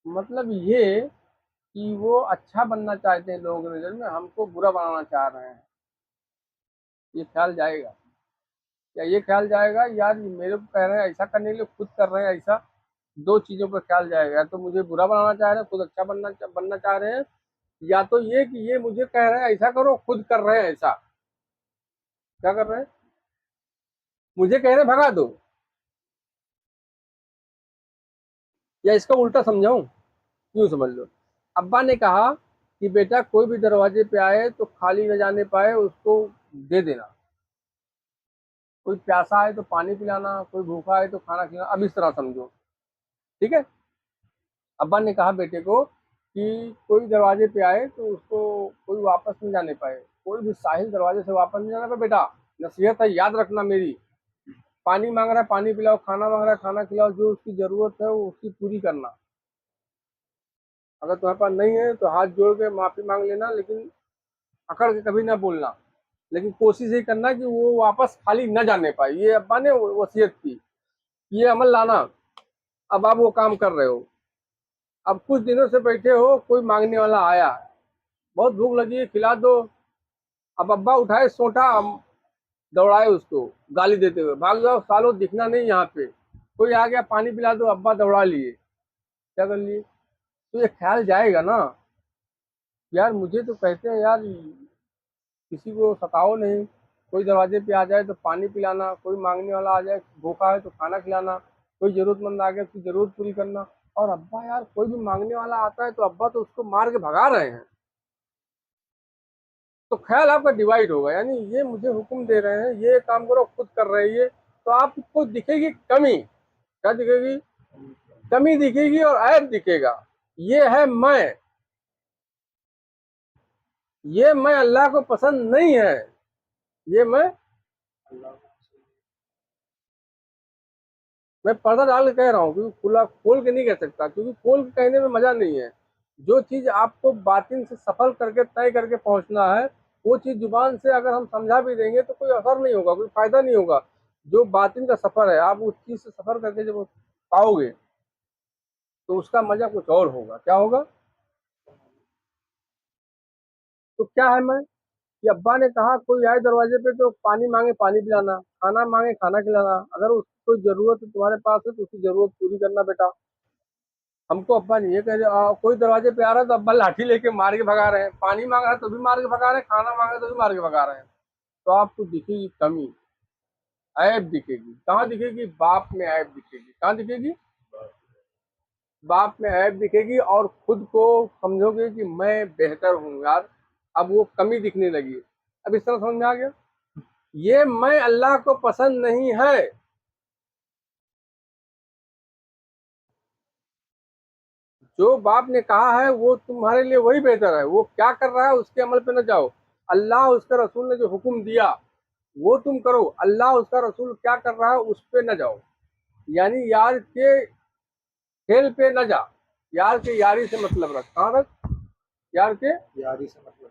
मतलब ये कि वो अच्छा बनना चाहते हैं लोगों की नजर में, हमको बुरा बनाना चाह रहे हैं। ये ख्याल जाएगा? या ये ख्याल जाएगा यार ये मेरे को कह रहे हैं ऐसा करने के लिए, खुद कर रहे हैं ऐसा। दो चीजों पर ख्याल जाएगा, या तो मुझे बुरा बनाना चाह रहे हैं, खुद अच्छा बनना चाह रहे हैं, या तो ये कि ये मुझे कह रहे हैं ऐसा करो, खुद कर रहे हैं ऐसा। क्या कर रहे हैं? मुझे कह रहे हैं भगा दो। या इसका उल्टा समझाऊं, यूं समझ लो, अब्बा ने कहा कि बेटा कोई भी दरवाजे पे आए तो खाली न जाने पाए, उसको दे देना। कोई प्यासा आए तो पानी पिलाना, कोई भूखा आए तो खाना खिलाना। अब इस तरह समझो, ठीक है। अब्बा ने कहा बेटे को कि कोई दरवाजे पे आए तो उसको कोई वापस नहीं जाने पाए, कोई भी साहिल दरवाजे से वापस नहीं जाना पाए। बेटा नसीहत है, याद रखना मेरी। पानी मांग रहा है पानी पिलाओ, खाना मांग रहा है खाना खिलाओ, जो उसकी जरूरत है वो उसकी पूरी करना। अगर तुम्हारे पास नहीं है तो हाथ जोड़ के माफी मांग लेना, लेकिन अकड़ के कभी ना बोलना। लेकिन कोशिश ये करना कि वो वापस खाली न जाने पाए। ये अब्बा ने वसीयत की, ये अमल लाना। अब आप वो काम कर रहे हो। अब कुछ दिनों से बैठे हो, कोई मांगने वाला आया, बहुत भूख लगी है खिला दो। अब अब्बा उठाए सोटा, दौड़ाए उसको गाली देते हुए, भाग जाओ सालों, दिखना नहीं यहाँ पे। कोई आ गया पानी पिला दो, अब्बा दौड़ा लिए। क्या कर लिए? तो ये ख्याल जाएगा ना, यार मुझे तो कहते हैं यार किसी को सताओ नहीं। कोई दरवाजे पे आ जाए तो पानी पिलाना, कोई मांगने वाला आ जाए भूखा है तो खाना खिलाना, कोई जरूरतमंद आ गया उसकी जरूरत पूरी करना। और अब्बा यार कोई भी मांगने वाला आता है तो अब्बा तो उसको मार के भगा रहे हैं। तो ख्याल आपका डिवाइड होगा, यानी ये मुझे हुक्म दे रहे हैं ये काम करो, खुद कर रहे हैं ये। तो आपको दिखेगी कमी। क्या दिखेगी? कमी दिखेगी और ऐब दिखेगा। ये है मैं। ये मैं अल्लाह को पसंद नहीं है। ये मैं पर्दा डाल के कह रहा हूँ, क्योंकि खुला खोल के नहीं कह सकता, क्योंकि खोल के कहने में मजा नहीं है। जो चीज आपको बातिन से सफल करके तय करके पहुंचना है, वो चीज जुबान से अगर हम समझा भी देंगे तो कोई असर नहीं होगा, कोई फायदा नहीं होगा। जो बातिन का सफर है, आप उस चीज से सफर करके जब पाओगे तो उसका मजा कुछ और होगा। क्या होगा? तो क्या है मैं? कि अब्बा ने कहा कोई आए दरवाजे पे तो पानी मांगे पानी पिलाना, खाना मांगे खाना खिलाना, अगर उसको कोई जरूरत है तुम्हारे पास है तो उसकी जरूरत पूरी करना बेटा। हमको अब्बा नहीं ये कह रहे कोई दरवाजे पे आ रहा है तो अब्बा लाठी लेके मार के भगा रहे हैं, पानी मांग रहा है तो भी मार के भगा रहे हैं, खाना मांग रहा है तो भी मार के भगा रहे हैं। तो आपको दिखेगी कमी, ऐब दिखेगी। कहाँ दिखेगी? बाप में ऐब दिखेगी। कहाँ दिखेगी? बाप में ऐब दिखेगी और खुद को समझोगे कि मैं बेहतर हूँ यार, अब वो कमी दिखने लगी। अब इस तरह समझ में आ गया, ये मैं अल्लाह को पसंद नहीं है। जो बाप ने कहा है वो तुम्हारे लिए वही बेहतर है, वो क्या कर रहा है उसके अमल पे न जाओ। अल्लाह उसके रसूल ने जो हुक्म दिया वो तुम करो, अल्लाह उसका रसूल क्या कर रहा है उस पे न जाओ। यानी यार के खेल पे न जा, यार के यारी से मतलब रख। कहाँ रख? यार के यारी से मतलब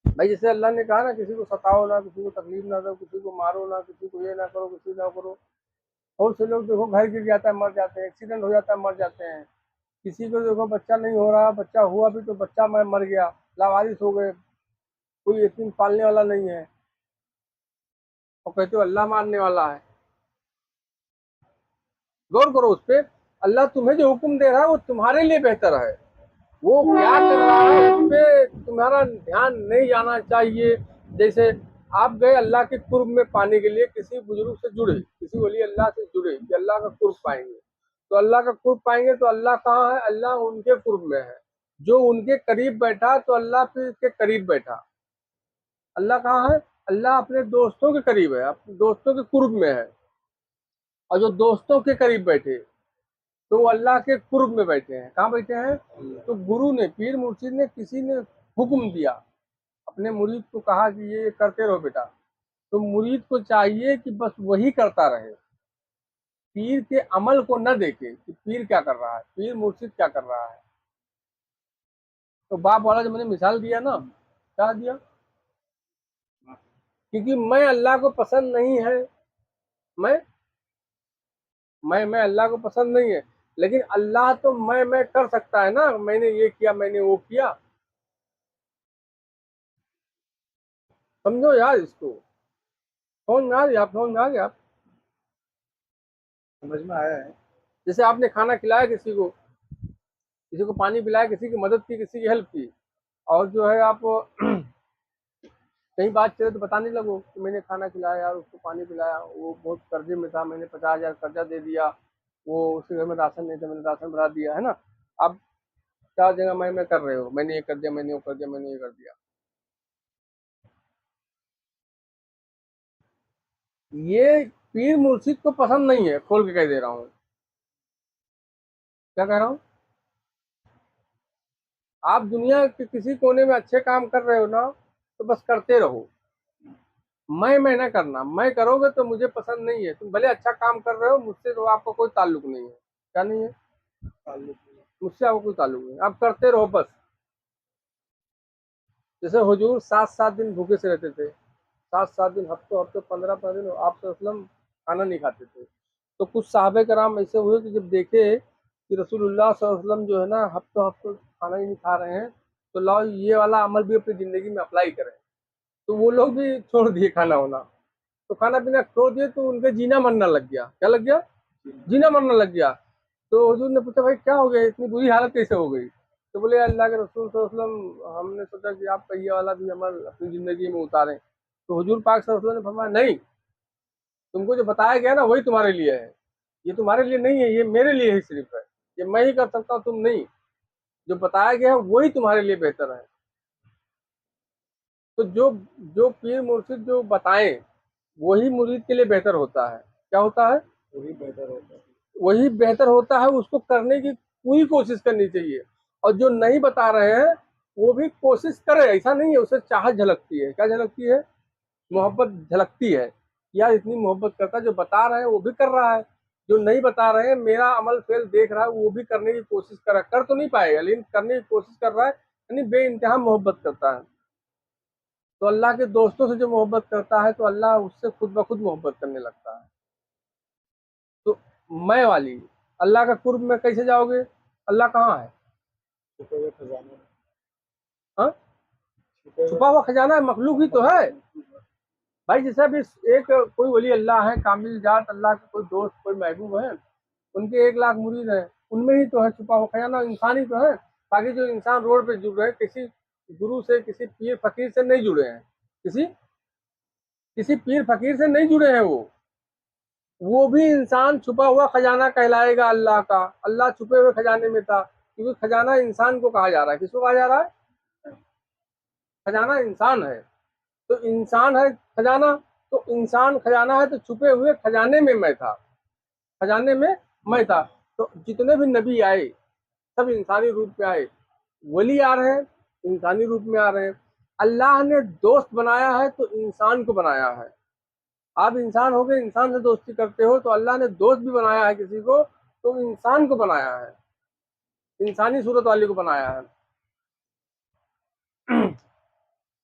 भाई, जैसे अल्लाह ने कहा ना, किसी को सताओ ना, किसी को तकलीफ ना दो, किसी को मारो ना, किसी को ये ना करो, किसी ना करो। बहुत से लोग देखो घर गिर जाता है मर जाते हैं, एक्सीडेंट हो जाता है मर जाते हैं। किसी को देखो बच्चा नहीं हो रहा, बच्चा हुआ भी तो बच्चा मर गया, लावारिस हो गए, कोई यतीम पालने वाला नहीं है, और कहते हो अल्लाह मारने वाला है। गौर करो उस पे, अल्लाह तुम्हें जो हुक्म दे रहा है वो तुम्हारे लिए बेहतर है। वो क्या कर रहा है उस पे तुम्हारा ध्यान नहीं जाना चाहिए। जैसे आप गए अल्लाह के कुर्ब में पाने के लिए, किसी बुजुर्ग से जुड़े, किसी वली अल्लाह से जुड़े कि अल्लाह का कुर्ब पाएंगे, तो अल्लाह का कुर्ब पाएंगे, तो अल्लाह कहाँ है? अल्लाह उनके कुर्ब में है। जो उनके करीब बैठा तो अल्लाह फिर के करीब बैठा। अल्लाह कहाँ है? अल्लाह अपने दोस्तों के करीब है, अपने दोस्तों के कुर्ब में है। और जो दोस्तों के करीब बैठे तो वो अल्लाह के कुर्ब में बैठे हैं। कहाँ बैठे हैं? तो गुरु ने, पीर मुर्शिद ने, किसी ने हुक्म दिया, अपने मुरीद को कहा कि ये करते रहो बेटा, तो मुरीद को चाहिए कि बस वही करता रहे, पीर के अमल को न देखे कि पीर क्या कर रहा है, पीर मुर्शिद क्या कर रहा है। तो बाप वाला जो मैंने मिसाल दिया ना, क्या दिया? क्योंकि मैं अल्लाह को पसंद नहीं है। मैं मैं अल्लाह को पसंद नहीं है, लेकिन अल्लाह तो मैं कर सकता है ना, मैंने ये किया, मैंने वो किया। समझो यार इसको, समझ में आ गया? आप समझ में आ गया? आप समझ में आया है। जैसे आपने खाना खिलाया किसी को, किसी को पानी पिलाया, किसी की मदद की, किसी की हेल्प की, और जो है आप कहीं बात चले तो बताने लगो कि मैंने खाना खिलाया यार, उसको पानी पिलाया, वो बहुत कर्जे में था, मैंने 50,000 कर्जा दे दिया, वो उसके घर में राशन नहीं था, मैंने राशन भरा दिया, है ना। अब चार जगह मैं कर रहे हो, मैंने ये कर दिया, मैंने वो कर दिया, मैंने ये कर दिया। ये पीर मुर्शिद को पसंद नहीं है, खोल के कह दे रहा हूँ। क्या कह रहा हूँ? आप दुनिया के किसी कोने में अच्छे काम कर रहे हो ना, तो बस करते रहो। मैं ना करना, मैं करोगे तो मुझे पसंद नहीं है। तुम भले अच्छा काम कर रहे हो, मुझसे तो आपका कोई ताल्लुक नहीं है। क्या नहीं है? मुझसे आपको कोई ताल्लुक नहीं है, आप करते रहो बस। जैसे हुजूर 7-7 दिन भूखे से रहते थे, 7-7 दिन, हफ्तों हफ्तों, 15-15 दिन आप वसल्लम खाना नहीं खाते थे। तो कुछ साहबे कराम ऐसे हुए कि जब देखे कि रसूलुल्लाह सल्लल्लाहु अलैहि वसल्लम जो है ना हफ्तों हफ्तों खाना ही नहीं खा रहे हैं, तो लाओ ये वाला अमल भी अपनी जिंदगी में अप्लाई करें। तो वो लोग भी छोड़ दिए खाना होना, तो खाना पीना छोड़ दिए, तो उनका जीना मरना लग गया। क्या लग गया? जीना मरना लग गया। तो हुजूर ने पूछा भाई क्या हो गया, इतनी बुरी हालत कैसे हो गई? तो बोले अल्लाह के रसूल सल्लल्लाहु अलैहि वसल्लम, हमने सोचा कि आप ये वाला भी अमल अपनी जिंदगी में उतारें। तो हुजूर पाक सल्लल्लाहु अलैहि वसल्लम ने फरमाया नहीं, तुमको जो बताया गया ना वही तुम्हारे लिए है, ये तुम्हारे लिए नहीं है, ये मेरे लिए ही सिर्फ है, ये मैं ही कर सकता हूँ, तुम नहीं। जो बताया गया है वही तुम्हारे लिए बेहतर है। तो जो जो पीर मुर्शिद जो बताएं वही मुरीद के लिए बेहतर होता है। क्या होता है? वही बेहतर होता है। वही बेहतर होता है, उसको करने की पूरी कोशिश करनी चाहिए। और जो नहीं बता रहे हैं वो भी कोशिश करे, ऐसा नहीं है, उसे चाहत झलकती है। क्या झलकती है? मोहब्बत झलकती है। यार इतनी मोहब्बत करता है, जो बता रहे हैं वो भी कर रहा है, जो नहीं बता रहे हैं मेरा अमल फेल देख रहा है वो भी करने की कोशिश कर रहा है। कर तो नहीं पाएगा लेकिन करने की कोशिश कर रहा है, यानी बेइंतहा मोहब्बत करता है। तो अल्लाह के दोस्तों से जो मोहब्बत करता है तो अल्लाह उससे खुद ब खुद मोहब्बत करने लगता है। तो मैं वाली अल्लाह का कुर्ब में कैसे जाओगे? अल्लाह कहाँ है? छुपे हुए खजाने, हाँ, छुपे हुए छुपा हुआ खजाना है, मखलूक ही तो है खजाने। भाई। जैसे भी एक कोई वली अल्लाह है, कामिल जात अल्लाह के कोई दोस्त, कोई महबूब है, उनके 1 लाख मुरीद हैं, उनमें ही तो है छुपा हुआ खजाना, इंसान ही तो है। बाकी जो इंसान रोड पे जुड़ रहे हैं, किसी गुरु से, किसी पीर फकीर से नहीं जुड़े हैं, किसी किसी पीर फकीर से नहीं जुड़े हैं वो। वो भी इंसान छुपा हुआ खजाना कहलाएगा अल्लाह का। अल्लाह छुपे हुए खजाने में था, क्योंकि खजाना इंसान को कहा जा रहा है। किसको कहा जा रहा है? खजाना इंसान है, तो इंसान है खजाना। तो इंसान खजाना है, तो छुपे हुए खजाने में मैं था, खजाने में मैं था। तो जितने भी नबी आए सब इंसानी रूप में आए, वली आ रहे हैं इंसानी रूप में आ रहे हैं। अल्लाह ने दोस्त बनाया है तो इंसान को बनाया है। आप इंसान हो गए, इंसान से दोस्ती करते हो, तो अल्लाह ने दोस्त भी बनाया है किसी को, तो इंसान को बनाया है, इंसानी सूरत वाले को बनाया है।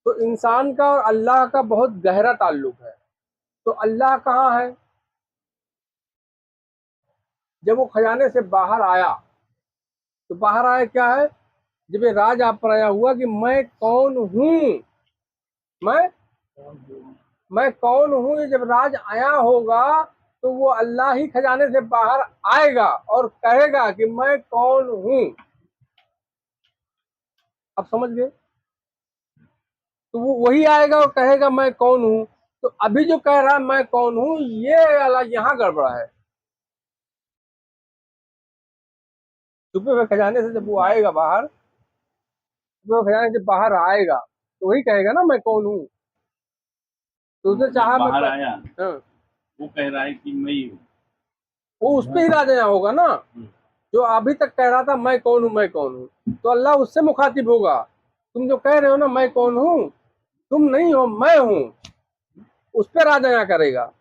तो इंसान का और अल्लाह का बहुत गहरा ताल्लुक है। तो अल्लाह कहाँ है? जब वो खजाने से बाहर आया, तो बाहर आया क्या है? जब ये राज आप पर आया हुआ कि मैं कौन हूँ, मैं मैं कौन हूँ, ये जब राज आया होगा, तो वो अल्लाह ही खजाने से बाहर आएगा और कहेगा कि मैं कौन हूँ। आप समझ गए? तो वो वही आएगा और कहेगा मैं कौन हूँ। तो अभी जो कह रहा है मैं कौन हूँ, ये अल्लाह यहाँ गड़बड़ा है। छुपे हुए खजाने से जब वो आएगा बाहर, छुपे हुए खजाने से बाहर आएगा, तो वही कहेगा ना मैं कौन हूँ। तो उसने चाहा मैं बाहर आया, हाँ, वो कह रहा है कि मैं ही हूँ। वो उस पे ही राजा होगा ना, जो अभी तक कह रहा था मैं कौन हूँ मैं कौन हूँ। तो अल्लाह उससे मुखातिब होगा, तुम जो कह रहे हो ना मैं कौन हूँ, तुम नहीं हो, मैं हूँ। उस पे राजा करेगा।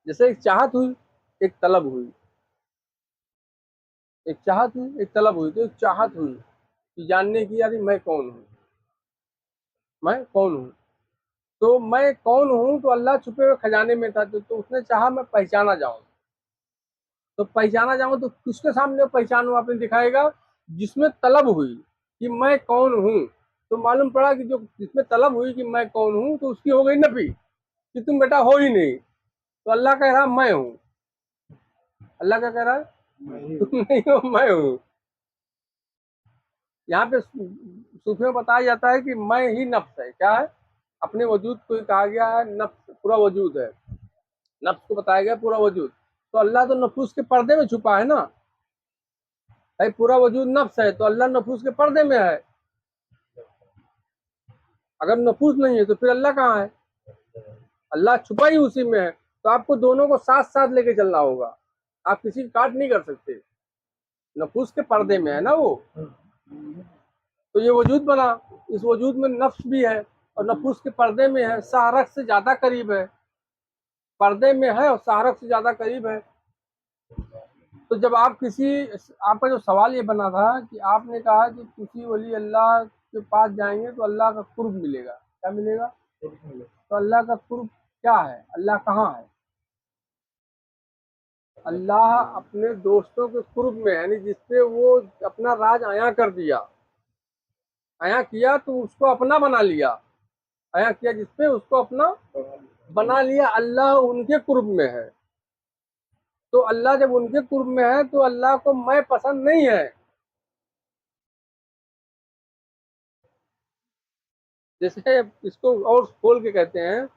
जैसे एक चाहत हुई, एक तलब हुई, एक चाहत हुई एक तलब हुई। तो एक चाहत हुई कि जानने की, यार मैं कौन हूँ, मैं कौन हूँ। तो मैं कौन हूँ, तो अल्लाह छुपे हुए खजाने में था, तो उसने चाहा मैं पहचाना जाऊं। तो पहचाना जाऊं तो किसके सामने पहचानूं? आपने दिखाएगा जिसमें तलब हुई कि मैं कौन हूँ। तो मालूम पड़ा कि जो जिसमें तलब हुई कि मैं कौन हूँ, तो उसकी हो गई नफी कि तुम बेटा हो ही नहीं। तो अल्लाह कह रहा मैं हूँ। अल्लाह क्या कह रहा है? तुम नहीं हो, मैं हूँ। यहाँ पे सूफियों में बताया जाता है कि मैं ही नफ्स है। क्या है? अपने वजूद को ही कहा गया है नफ्स, पूरा वजूद है। नफ्स को बताया गया पूरा वजूद। तो अल्लाह तो नफूस के पर्दे में छुपा है ना भाई। पूरा वजूद नफ्स है, तो अल्लाह नफूस के पर्दे में है। अगर नफूस नहीं है तो फिर अल्लाह कहाँ है? अल्लाह छुपा ही उसी में है। तो आपको दोनों को साथ साथ लेके चलना होगा, आप किसी की काट नहीं कर सकते। नफूस के पर्दे में है ना वो, तो ये वजूद बना। इस वजूद में नफ्स भी है और नफूस के पर्दे में है, शाहरख से ज्यादा करीब है। पर्दे में है और शाहरख से ज्यादा करीब है। तो जब आप किसी, आपका जो सवाल ये बना था कि आपने कहा कि किसी वली अल्लाह के पास जाएंगे तो अल्लाह का कुर्ब मिलेगा, क्या मिलेगा? तो अल्लाह का कुर्ब क्या है? अल्लाह कहाँ है? अल्लाह अपने दोस्तों के कुर्ब में है, यानी जिससे वो अपना राज आया कर दिया। आया किया तो उसको अपना बना लिया। आया किया जिसपे उसको अपना बना लिया। अल्लाह उनके कुर्ब में है। तो अल्लाह जब उनके कुर्ब में है तो अल्लाह को मैं पसंद नहीं है। जैसे इसको और खोल के कहते हैं,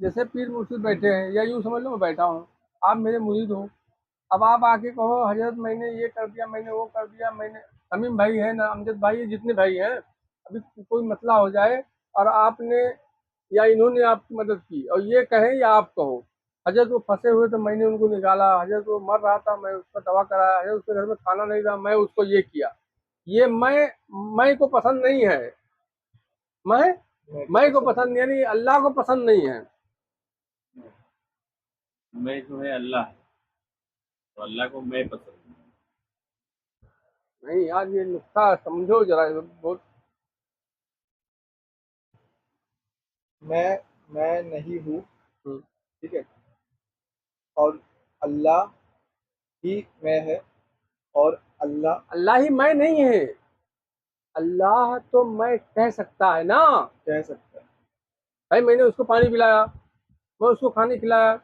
जैसे पीर मुर्शिद बैठे हैं, या यूं समझ लो मैं बैठा हूँ, आप मेरे मुरीद हो। अब आप आके कहो हजरत मैंने ये कर दिया, मैंने वो कर दिया, मैंने, तमीम भाई है ना, अमजद भाई है, जितने भाई हैं, अभी कोई मसला हो जाए और आपने या इन्होंने आपकी मदद की और ये कहें या आप कहो हजरत वो फंसे हुए तो मैंने उनको निकाला, हजरत वो मर रहा था मैं उसका दवा कराया, हजरत उसके घर में खाना नहीं था मैं उसको ये किया। ये मैं को पसंद नहीं है। मैं को पसंद यानी अल्लाह को पसंद नहीं है। मैं जो है अल्लाह है, तो अल्लाह को मैं पसंद हूँ। नहीं यार, ये नुक्ता समझो जरा, ये बहुत। मैं नहीं हूँ, हम्म, ठीक है, और अल्लाह ही मैं है, और अल्लाह अल्लाह ही मैं नहीं है। अल्लाह तो मैं कह सकता है ना। कह सकता है। भाई मैंने उसको पानी पिलाया, मैं उसको खाने खिलाया,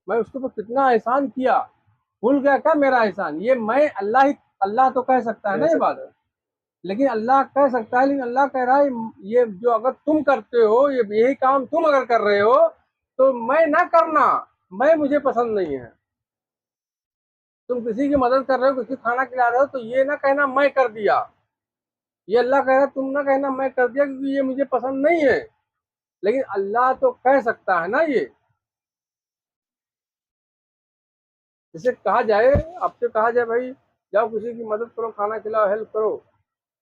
मैं उसके ऊपर कितना एहसान किया, भूल गया क्या मेरा एहसान? ये मैं अल्लाह ही, अल्लाह तो कह सकता है ना कह ये सकता बात। है। लेकिन अल्लाह कह सकता है, लेकिन अल्लाह कह रहा है ये जो अगर तुम करते हो, ये यही काम तुम अगर कर रहे हो, तो मैं ना करना, मैं मुझे पसंद नहीं है। तुम किसी की मदद कर रहे हो, किसी को खाना खिला रहे हो, तो ये ना कहना मैं कर दिया। ये अल्लाह कह रहा है, तुम ना कहना मैं कर दिया, क्योंकि ये मुझे पसंद नहीं है। लेकिन अल्लाह तो कह सकता है ना ये। जैसे कहा जाए, आपसे कहा जाए भाई जाओ किसी की मदद करो, खाना खिलाओ, हेल्प करो,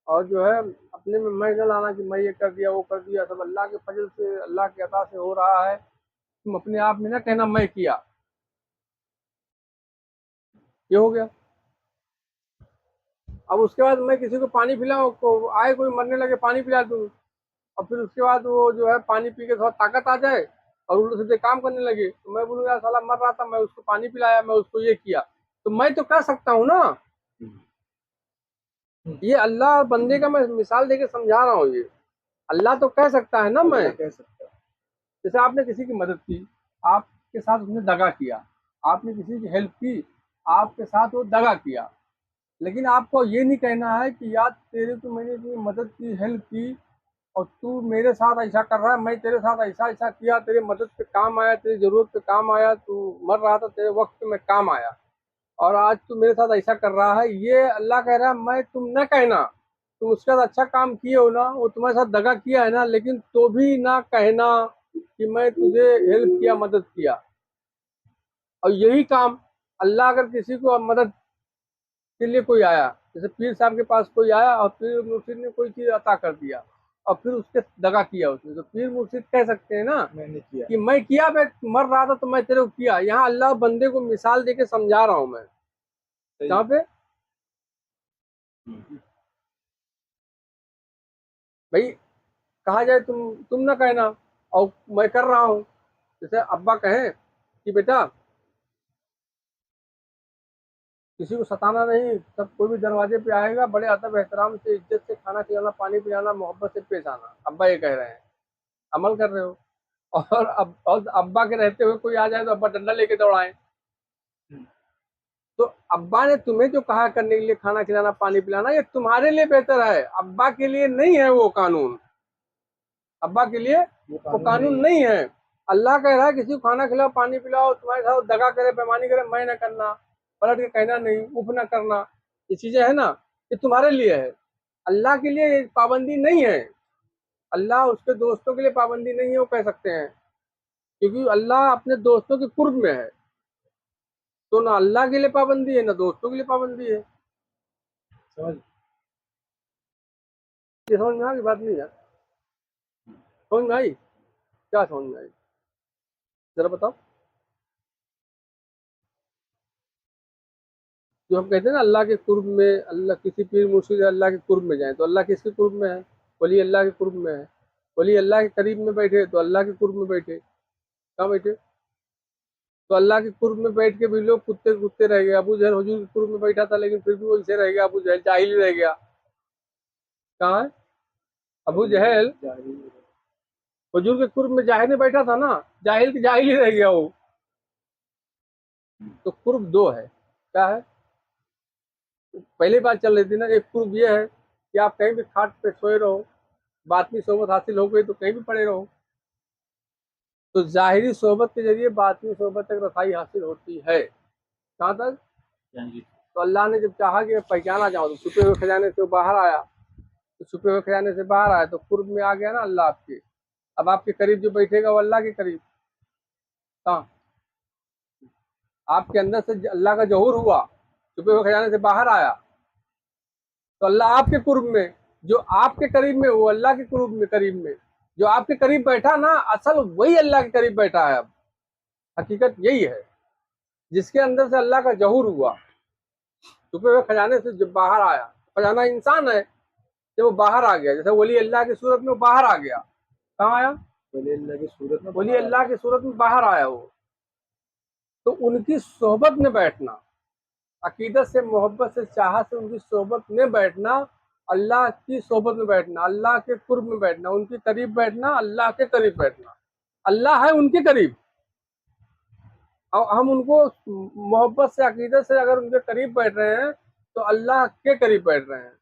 और जो है अपने में मैं न लाना कि मैं ये कर दिया वो कर दिया। सब अल्लाह के फजल से, अल्लाह के अता से हो रहा है। तुम अपने आप में ना कहना मैं किया। ये हो गया। अब उसके बाद मैं किसी को पानी पिलाऊं, को आए कोई मरने लगे, पानी पिला दूं, और फिर उसके बाद वो जो है पानी पी के थोड़ा ताकत आ जाए और उल्टे सीधे काम करने लगे, तो मैं बोलूँ यार साला मर रहा था, मैं उसको पानी पिलाया, मैं उसको ये किया। तो मैं तो कर सकता हूँ ना। ये अल्लाह और बंदे का मैं मिसाल देके समझा रहा हूँ। ये अल्लाह तो कह सकता है ना मैं। कह सकता है। जैसे आपने किसी की मदद की, आपके साथ उसने दगा किया, आपने किसी की हेल्प की, आपके साथ वो दगा किया। लेकिन आपको ये नहीं कहना है कि यार तेरे को मैंने इतनी मदद की, हेल्प की, और तू मेरे साथ ऐसा कर रहा है, मैं तेरे साथ ऐसा ऐसा किया, तेरे मदद पे काम आया, तेरी जरूरत पे काम आया, तू मर रहा था तेरे वक्त पे मैं काम आया, और आज तू मेरे साथ ऐसा कर रहा है। ये अल्लाह कह रहा है मैं, तुम न कहना। तुम उसके साथ अच्छा काम किए हो ना, वो तुम्हारे साथ दगा किया है ना, लेकिन तो भी ना कहना कि मैं तुझे हेल्प किया, मदद किया। और यही काम अल्लाह अगर किसी को मदद के लिए कोई आया, जैसे पीर साहब के पास कोई आया और पीर मुर्शिद ने कोई चीज अता कर दिया और फिर उसके दगा किया उसने, तो पीर मुर्शिद कह सकते हैं ना मैंने किया। कि मैं किया, मैं मर रहा था तो मैं तेरे को किया। यहाँ अल्लाह बंदे को मिसाल देके समझा रहा हूँ मैं। सही। कहाँ पे भाई कहा जाए, तुम ना कहना और मैं कर रहा हूँ। जैसे अब्बा कहें कि बेटा किसी को सताना नहीं, सब कोई भी दरवाजे पे आएगा बड़े अदब एहतराम से, इज्जत से खाना खिलाना, पानी पिलाना, मोहब्बत से पेश आना। अब्बा ये कह रहे हैं, अमल कर रहे हो। और अब्बा के रहते हुए कोई आ जाए तो अब्बा डंडा लेके दौड़ाए। तो अब्बा ने तुम्हें जो कहा करने के लिए, खाना खिलाना, पानी पिलाना, ये तुम्हारे लिए बेहतर है, अब्बा के लिए नहीं है वो कानून। अब्बा के लिए वो कानून नहीं है। अल्लाह कह रहा है किसी को खाना खिलाओ, पानी पिलाओ, तुम्हारे साथ दगा करे, बेईमानी करे, मैं ना करना, पलट के कहना नहीं, उफ ना करना, ये चीजें है ना, ये तुम्हारे लिए है। अल्लाह के लिए ये पाबंदी नहीं है। अल्लाह उसके दोस्तों के लिए पाबंदी नहीं है, वो कह सकते हैं, क्योंकि अल्लाह अपने दोस्तों के कुर्ब में है। तो ना अल्लाह के लिए पाबंदी है, ना दोस्तों के लिए पाबंदी है। समझ। ये समझ में आ गई बात नहीं है? समझ में आई? क्या समझ में आई, जरा बताओ। जो हम कहते हैं ना अल्लाह के कुर्ब में, अल्लाह किसी पीर मुर्शिद अल्लाह के कुर्ब में जाए, तो अल्लाह किसके कुर्ब में है? वली अल्लाह के कुर्ब में है। वली अल्लाह के करीब में बैठे तो अल्लाह के कुर्ब में बैठे। कहाँ बैठे? तो अल्लाह के कुर्ब में बैठ के भी लोग कुत्ते कुत्ते रह गए। अबू जहल हुजूर के कुर्ब में बैठा था, लेकिन फिर भी वो इसे रह गया, अबू जहल जाहिल ही रह गया। कहाँ है अबू जहल? हुजूर के कुर्ब में जाहिल में बैठा था ना, जाहिल के जाहिल ही रह गया वो। तो कुर्ब दो है। क्या है? पहली बात चल रही थी ना, एक कुर्ब ये है कि आप कहीं भी खाट पे सोए रहो, बातनी सोबत हासिल हो गई तो कहीं भी पड़े रहो। तो जाहिरी सोबत के जरिए बातनी सोबत तक रसाई हासिल होती है। कहाँ तक? तो अल्लाह ने जब चाहा कि मैं पहचाना जाऊँ, तो छुपे हुए खजाने से वो बाहर आया। तो छुपे हुए खजाने से बाहर आया तो कुर्ब में आ गया ना अल्लाह आपके। अब आपके करीब जो बैठेगा वो अल्लाह के करीब। कहाँ? आपके अंदर से अल्लाह का जहूर हुआ, छुपे हुए खजाने से बाहर आया, तो अल्लाह आपके कुर्ब में, जो आपके करीब में वो अल्लाह के कुर्ब में, करीब में जो आपके करीब बैठा ना, असल वही अल्लाह के करीब बैठा है। अब हकीकत यही है, जिसके अंदर से अल्लाह का जहूर हुआ, छुपे हुए खजाने से जब बाहर आया। खजाना इंसान है, जब वो बाहर आ गया, जैसे वली अल्लाह की सूरत में वो बाहर आ गया। कहाँ आया? वली अल्लाह की सूरत में वली अल्लाह की सूरत में बाहर आया वो। तो उनकी सोहबत में बैठना, अकीदत से, मोहब्बत से, चाहत से उनकी सोहबत में बैठना, अल्लाह की सोहबत में बैठना, अल्लाह के कुर्ब में बैठना, उनके करीब बैठना, अल्लाह के करीब बैठना। अल्लाह है उनके करीब, और हम उनको मोहब्बत से, अकीदत से अगर उनके करीब बैठ रहे हैं तो अल्लाह के करीब बैठ रहे हैं।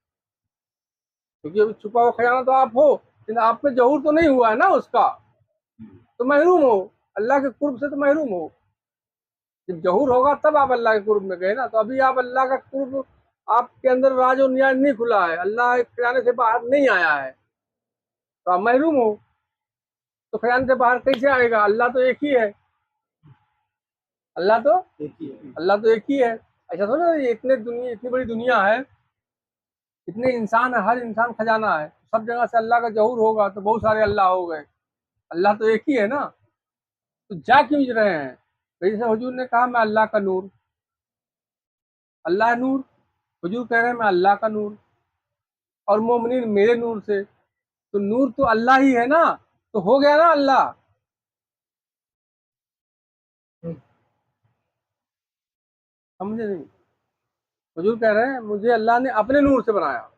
क्योंकि अभी छुपा हुआ खजाना तो आप हो, लेकिन आप में जहूर तो नहीं हुआ है ना उसका, तो महरूम हो। अल्लाह के कुर्ब से तो महरूम हो। जब जहूर होगा तब आप अल्लाह के कुर्ब में गए ना। तो अभी आप अल्लाह का कुर्ब, आपके अंदर राज और न्याय नहीं खुला है, अल्लाह एक खजाने से बाहर नहीं आया है, तो आप महरूम हो। तो खजाने से बाहर कैसे आएगा? अल्लाह तो एक ही है, अल्लाह तो एक ही है। अल्लाह तो एक ही है। ऐसा थोड़ा ना, ये इतनी बड़ी दुनिया है, इतने इंसान है, हर इंसान खजाना है, सब जगह से अल्लाह का जहूर होगा तो बहुत सारे अल्लाह हो गए। अल्लाह तो एक ही है ना। तो जा क्यों रहे हैं? तो जैसे हुजूर ने कहा मैं अल्लाह का नूर, अल्लाह है नूर, हुजूर कह रहे हैं मैं अल्लाह का नूर, और मोमिनीन मेरे नूर से। तो नूर तो अल्लाह ही है ना, तो हो गया ना अल्लाह। समझे नहीं? हुजूर कह रहे हैं मुझे अल्लाह ने अपने नूर से बनाया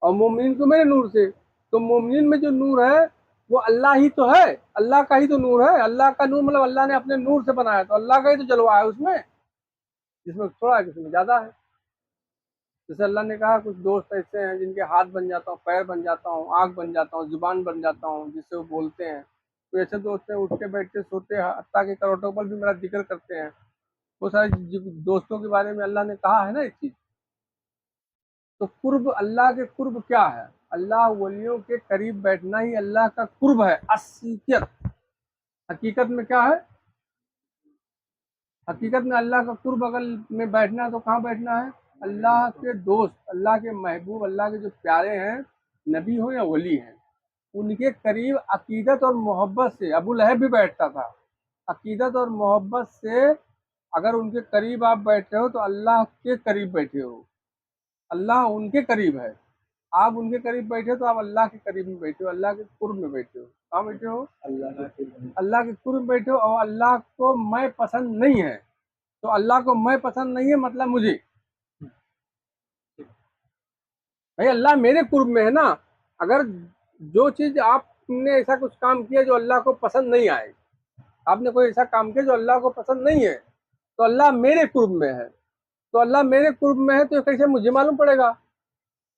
और मोमिनीन को मेरे नूर से। तो मोमिनीन में जो नूर है वो अल्लाह ही तो है, अल्लाह का ही तो नूर है। अल्लाह का नूर मतलब अल्लाह ने अपने नूर से बनाया, तो अल्लाह का ही तो जलवा है उसमें, जिसमें थोड़ा है किसमें ज्यादा है। जैसे अल्लाह ने कहा कुछ दोस्त ऐसे हैं जिनके हाथ बन जाता हूँ, पैर बन जाता हूँ, आँख बन जाता हूँ, जुबान बन जाता हूँ, जिससे वो बोलते हैं। तो ऐसे दोस्त हैं उठते बैठते सोते हत्ता के करवटों पर भी मेरा जिक्र करते हैं। वो सारे दोस्तों के बारे में अल्लाह ने कहा है ना एक चीज। तो कुर्ब, अल्लाह के कुर्ब क्या है? अल्लाह वलियों के करीब बैठना ही अल्लाह का कुर्ब है। असलियत, हकीकत में क्या है? हकीकत में अल्लाह का कुर्ब अगर में बैठना है तो कहाँ बैठना है? अल्लाह के दोस्त, अल्लाह के महबूब, अल्लाह के जो प्यारे हैं, नबी हो या वली हैं, उनके करीब अकीदत और मोहब्बत से। अबू लहब भी बैठता था। अकीदत और मोहब्बत से अगर उनके करीब आप बैठे हो तो अल्लाह के करीब बैठे हो, अल्लाह उनके करीब है। आप उनके करीब बैठे हो तो आप अल्लाह के करीब में बैठे हो, अल्लाह के कुर्ब में बैठे हो। कहाँ बैठे हो? अल्लाह के कुर्ब में बैठे हो। और अल्लाह को मैं पसंद नहीं है, तो अल्लाह को मैं पसंद नहीं है मतलब मुझे, भाई अल्लाह मेरे कुर्ब में है ना। अगर जो चीज आपने ऐसा कुछ काम किया जो अल्लाह को पसंद नहीं आए, आपने कोई ऐसा काम किया जो अल्लाह को पसंद नहीं है, तो अल्लाह मेरे कुर्ब में है। तो अल्लाह मेरे कुर्ब में है तो कैसे मुझे मालूम पड़ेगा?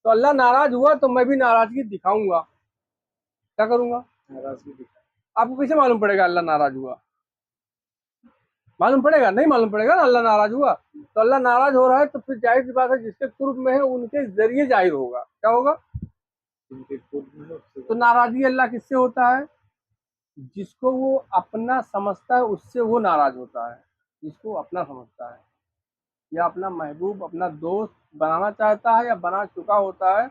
तो अल्लाह नाराज हुआ तो मैं भी नाराजगी दिखाऊंगा। क्या करूंगा? आपको कैसे मालूम पड़ेगा अल्लाह नाराज हुआ? मालूम पड़ेगा? नहीं मालूम पड़ेगा ना अल्लाह नाराज हुआ। तो अल्लाह नाराज हो रहा है तो फिर जाहिर सी बात है जिसके कुर्ब में है उनके जरिए जाहिर होगा। क्या होगा? तो नाराजगी अल्लाह किससे होता है? जिसको वो अपना समझता है उससे वो नाराज होता है। जिसको अपना समझता है या अपना महबूब, अपना दोस्त बनाना चाहता है या बना चुका होता है,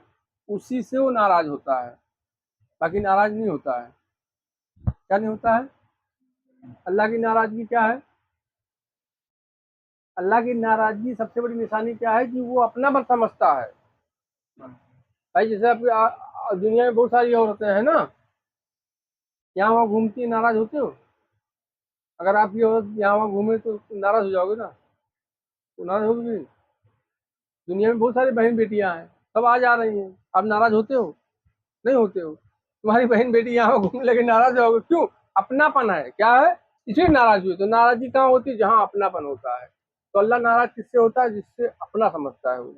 उसी से वो नाराज होता है, बाकी नाराज नहीं होता है। क्या नहीं होता है? अल्लाह की नाराजगी क्या है? अल्लाह की नाराजगी सबसे बड़ी निशानी क्या है? कि वो अपना मन समझता है। भाई जैसे दुनिया में बहुत सारी औरतें हैं ना, यहाँ वहाँ घूमती, नाराज होते हो? अगर आपकी औरत यहाँ वहाँ घूमे तो नाराज हो जाओगे ना? तो नाराज होगी नहीं? दुनिया में बहुत सारी बहन बेटियां हैं, सब आ जा रही हैं, आप नाराज होते हो? नहीं होते हो। तुम्हारी बहन बेटी यहाँ घूमने लगे, नाराज होगे क्यों? अपनापन है, क्या है? इसलिए नाराज हुए। तो नाराजगी कहाँ होती है? जहाँ अपनापन होता है। तो अल्लाह नाराज किससे होता है? जिससे अपना समझता है वो।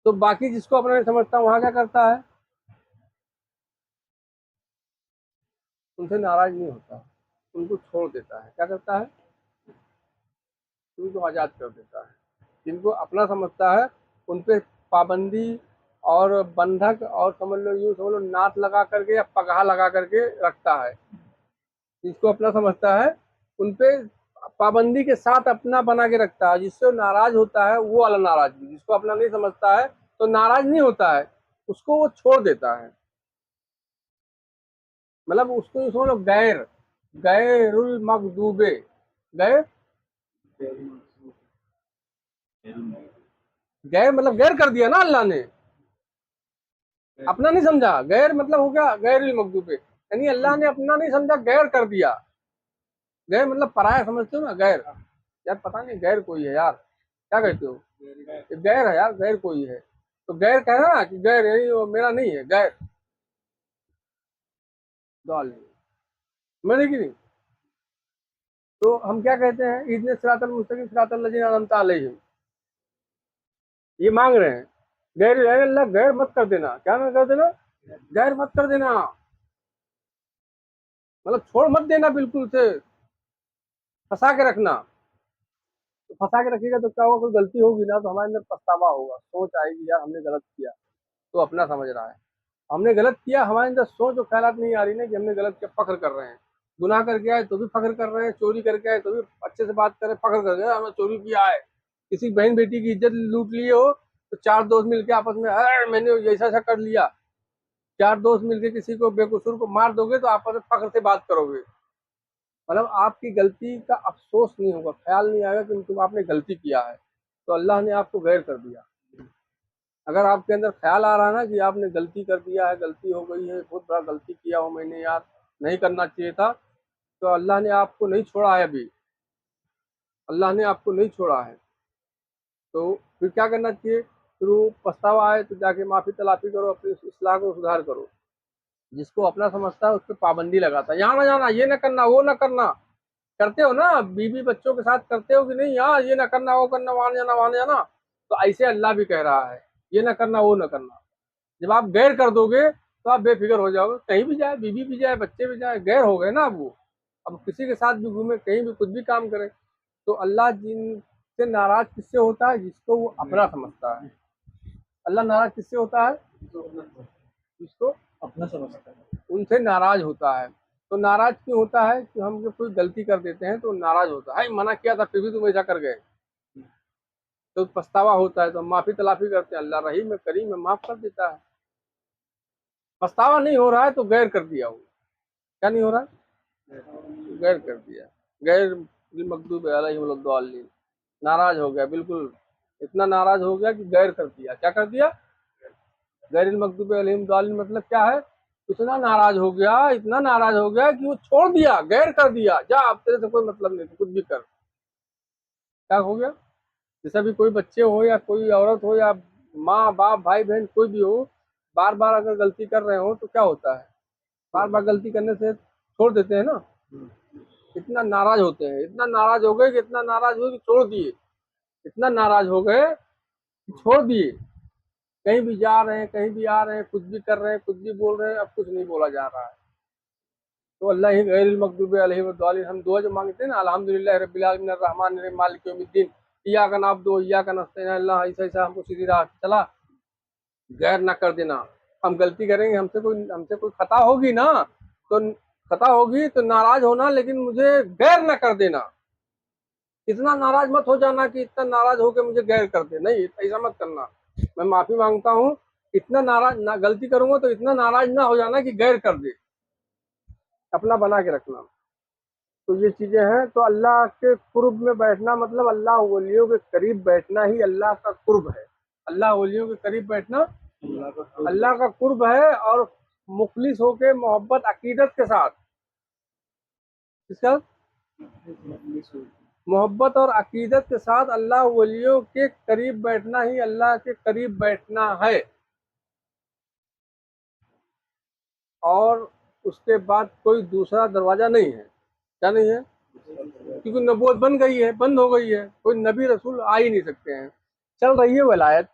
तो बाकी जिसको अपना नहीं समझता वहां क्या करता है? उनसे नाराज नहीं होता, उनको छोड़ देता है। क्या करता है? उनको आजाद कर देता है। जिनको अपना समझता है उन पे पाबंदी और बंधक और समझ लो, यूं समझ लो, नाथ लगा करके या पगहा लगा करके रखता है। जिसको अपना समझता है उन पे पाबंदी के साथ अपना बना के रखता है, जिससे वो नाराज होता है वो वाला नाराजगी। जिसको अपना नहीं समझता है तो नाराज नहीं होता है, उसको वो छोड़ देता है। मतलब उसको यूं समझ लो, गैर, गैरुल मगदूबे, गैर, गैर मतलब गैर कर दिया ना अल्लाह ने, अपना नहीं समझा। गैर मतलब हो गया गैरुल मगदूबे, यानी अल्लाह ने अपना नहीं समझा, गैर कर दिया। गैर मतलब पराया समझते हो ना, गैर। यार पता नहीं गैर कोई है यार, क्या कहते हो? ये गैर है यार, गैर कोई है। तो गैर कहना ना कि गैर यही वो मेरा नहीं है, गैर डाल मैंने की नहीं। तो हम क्या कहते हैं? इतने सिरातल मुस्तकीम सिरातल लजीना अनअमता अलैहिम, ये मांग रहे हैं। गैर अल्लाह गैर मत कर देना, क्या मत कर देना? गैर मत कर देना। मतलब छोड़ मत देना बिल्कुल से, फंसा के रखना। तो फंसा के रखिएगा तो क्या होगा, कोई गलती होगी ना तो हमारे अंदर पछतावा होगा, सोच आएगी यार हमने गलत किया, तो अपना समझ रहा है हमने गलत किया, हमारे अंदर सोच और ख्यालात नहीं आ रही ना कि हमने गलत किया, फख्र कर रहे हैं। गुनाह करके आए तो भी फख्र कर रहे हैं, चोरी करके आए तो भी अच्छे से बात करें, फख्र कर रहे हैं हमने चोरी किया है। किसी बहन बेटी की इज्जत लूट लिए हो तो चार दोस्त मिलके आपस में अरे मैंने ऐसा ऐसा कर लिया, चार दोस्त मिलके किसी को बेकसूर को मार दोगे तो आपस में फख्र से बात करोगे। मतलब आपकी गलती का अफसोस नहीं होगा, ख्याल नहीं आएगा कि तुम आपने गलती किया है, तो अल्लाह ने आपको गैर कर दिया। अगर आपके अंदर ख्याल आ रहा है ना कि आपने गलती कर दिया है, गलती हो गई है, बहुत बड़ा गलती किया हो मैंने यार, नहीं करना चाहिए था, तो अल्लाह ने आपको नहीं छोड़ा है अभी, अल्लाह ने आपको नहीं छोड़ा है। तो फिर क्या करना चाहिए, फिर वो पछतावा आए तो जाके माफ़ी तलाफी करो, अपनी इस्लाह को सुधार करो। जिसको अपना समझता है उस पर पाबंदी लगाता है, यहाँ ना जाना, ये ना करना, वो ना करना। करते हो ना बीवी बच्चों के साथ, करते हो कि नहीं, यहाँ ये ना करना, वो करना, वहां जाना, वहां जाना। तो ऐसे अल्लाह भी कह रहा है ये ना करना, वो ना करना। जब आप गैर कर दोगे तो आप बेफिक्र हो जाओगे, कहीं भी जाए, बीवी भी जाए, बच्चे भी जाए, गैर हो गए ना अब वो। अब किसी के साथ भी घूमे, कहीं भी कुछ भी काम करे, तो अल्लाह जिनसे नाराज किससे होता है, जिसको वो अपना समझता है। अल्लाह नाराज किससे होता है, जिसको अपना समझता है। उनसे नाराज होता है। तो नाराज क्यों होता है कि हम जब कोई गलती कर देते हैं तो नाराज होता है, मना किया था फिर भी तुम ऐसा कर गए, तो पछतावा होता है, तो हम माफी तलाफी करते हैं, अल्लाह रहीम है, करीम है, माफ कर देता है। पछतावा नहीं हो रहा है तो गैर कर दिया, वो क्या नहीं हो रहा है, गैर कर दिया, गैर मकदूब अलैहिम वलद्दालिन, नाराज हो गया बिल्कुल, इतना नाराज हो गया कि गैर कर दिया। क्या कर दिया, गैर मकदूब अलैहिम वलद्दालिन मतलब क्या है, इतना नाराज हो गया, इतना नाराज हो गया कि वो छोड़ दिया, गैर कर दिया, जा अब तेरे से कोई मतलब नहीं, कुछ भी कर। क्या हो गया, जैसा भी कोई बच्चे हो या कोई औरत हो या माँ बाप भाई बहन कोई भी हो, बार बार अगर गलती कर रहे हो तो क्या होता है, बार बार गलती करने से छोड़ देते हैं ना। इतना नाराज होते हैं, इतना नाराज हो गए कि इतना नाराज हुए कि छोड़ दिए, इतना नाराज हो गए कि छोड़ दिए। कहीं भी जा रहे हैं, कहीं भी आ रहे हैं, कुछ भी कर रहे हैं, कुछ भी बोल रहे हैं, अब कुछ नहीं बोला जा रहा है। तो अल्लाह ही गैरिल मग़दूबि अलैहिम वद्दालिन, हम दुआ जो मांगते हैं ना, अल्हम्दुलिल्लाह रब्बिल आलमीन अर्रहमान अर्रहीम मालिक यौमिद्दीन, इय्याका नअबुदु व इय्याका नस्तईन, अल्लाह ऐसा ऐसा हमको सीधी राह पे चला, गैर ना कर देना। हम गलती करेंगे, हमसे कोई खता होगी ना, तो खता होगी तो नाराज होना, लेकिन मुझे गैर ना कर देना। इतना नाराज मत हो जाना कि इतना नाराज होकर मुझे गैर कर दे, नहीं ऐसा मत करना। मैं माफी मांगता हूँ, इतना नाराज ना, गलती करूंगा तो इतना नाराज ना हो जाना कि गैर कर दे, अपना बना के रखना। तो ये चीजें हैं। तो अल्लाह के कुर्ब में बैठना मतलब अल्लाह वलियों के करीब बैठना ही अल्लाह का कुर्ब है। अल्लाह वलियों के करीब बैठना अल्लाह का कुर्ब है। और मुखलिस होके मोहब्बत अकीदत के साथ, इसका मोहब्बत और अकीदत के साथ अल्लाह वलियों के करीब बैठना ही अल्लाह के करीब बैठना है। और उसके बाद कोई दूसरा दरवाजा नहीं है। क्या नहीं है, क्योंकि नबूवत बन गई है, बंद हो गई है, कोई नबी रसूल आ ही नहीं सकते हैं। चल रही है वलायत,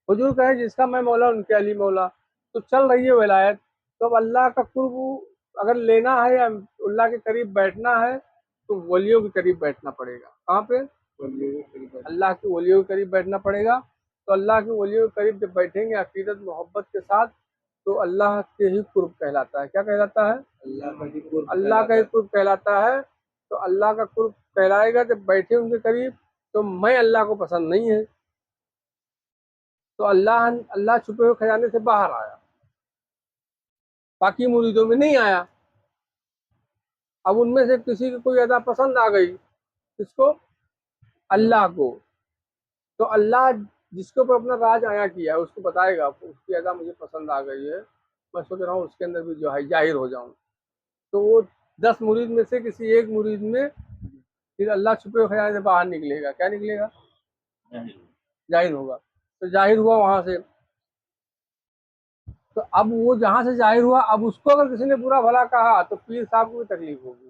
हुजूर कहे जिसका मैं मौला उनके अली मौला, तो चल रही है वलायत। तो अब अल्लाह का कुर्ब अगर लेना है या अल्लाह के करीब बैठना है तो वलियों के करीब बैठना पड़ेगा। कहाँ पे, अल्लाह के वलियों के करीब बैठना पड़ेगा। तो अल्लाह के वलियों के करीब जब बैठेंगे अकीदत मोहब्बत के साथ, तो अल्लाह के ही कुर्ब कहलाता है। क्या कहलाता है, अल्लाह का ही कुर्ब कहलाता है। तो अल्लाह का कुर्ब कहलाएगा जब बैठे उनके करीब। तो मैं अल्लाह को पसंद नहीं है, तो अल्लाह अल्लाह छुपे हुए खजाने से बाहर आया, बाकी मुरीदों में नहीं आया। अब उनमें से किसी को कोई अदा पसंद आ गई, किसको, अल्लाह को, तो अल्लाह जिसके ऊपर अपना राज आया किया है उसको बताएगा उसकी अदा मुझे पसंद आ गई है, मैं सोच रहा हूँ उसके अंदर भी जो है जाहिर हो जाऊं। तो वो 10 मुरीद में से किसी एक मुरीद में फिर अल्लाह छुपे हुए खजाने से बाहर निकलेगा। क्या निकलेगा, जाहिर होगा। तो जाहिर हुआ वहां से। तो अब वो जहां से जाहिर हुआ, अब उसको अगर किसी ने बुरा भला कहा तो पीर साहब को भी तकलीफ होगी,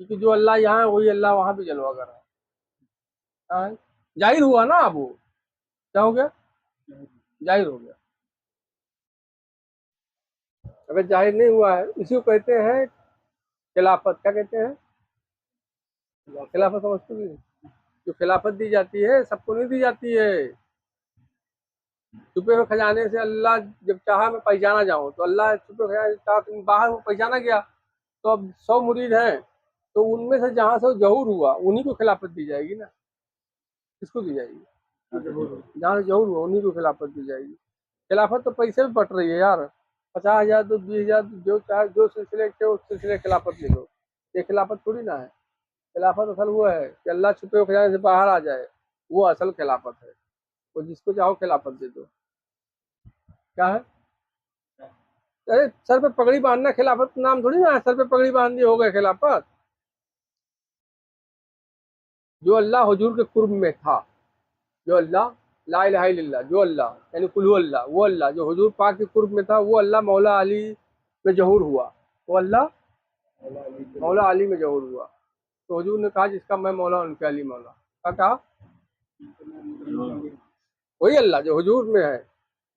क्योंकि जो अल्लाह यहाँ है वही अल्लाह वहां भी जलवा कर रहा है। जाहिर हुआ ना, अब वो क्या हो गया, जाहिर हो गया। अगर जाहिर नहीं हुआ है, इसी को कहते हैं खिलाफत क्या कहते हैं? खिलाफत समझते नहीं? जो खिलाफत दी जाती है सबको नहीं दी जाती है। छुपे हुए खजाने से अल्लाह जब चाहा मैं पहचाना जाऊं तो अल्लाह छुपे हुए खजाने से चाहा तुम बाहर वो पहचाना गया, तो अब 100 मुरीद हैं, तो उनमें से जहां से वो जहूर हुआ उन्हीं को खिलाफत दी जाएगी ना। किसको दी जाएगी? जहाँ से जहूर हुआ उन्हीं को खिलाफत दी जाएगी। खिलाफत तो पैसे में बट रही है यार, 50,000 दो, 20,000, जो चाहे जो सिलसिले के उस सिलसिले खिलाफत ले लो। ये खिलाफत थोड़ी ना है। खिलाफत असल वो है कि अल्लाह छुपे हुए खजाने से बाहर आ जाए, वो असल खिलाफत है। वो जिसको चाहो खिलाफत दे दो। क्या है? अरे सर पे पगड़ी बांधना खिलाफत नाम थोड़ी ना है, सर पे पगड़ी बांध दी हो गए खिलाफत। जो अल्लाह हुजूर के कुर्ब में था, जो अल्लाह ला इलाहा इल्लल्लाह, जो अल्लाह यानी कुल हु अल्लाह, वो अल्लाह जो हुजूर पाक के कुर्ब में था, वो अल्लाह मौला अली में जहूर हुआ। वो अल्लाह मौला अली में जहूर हुआ। तो हुजूर ने कहा जिसका मैं मौला उनके अली मौला। क्या कहा? वही अल्लाह जो हुजूर में है,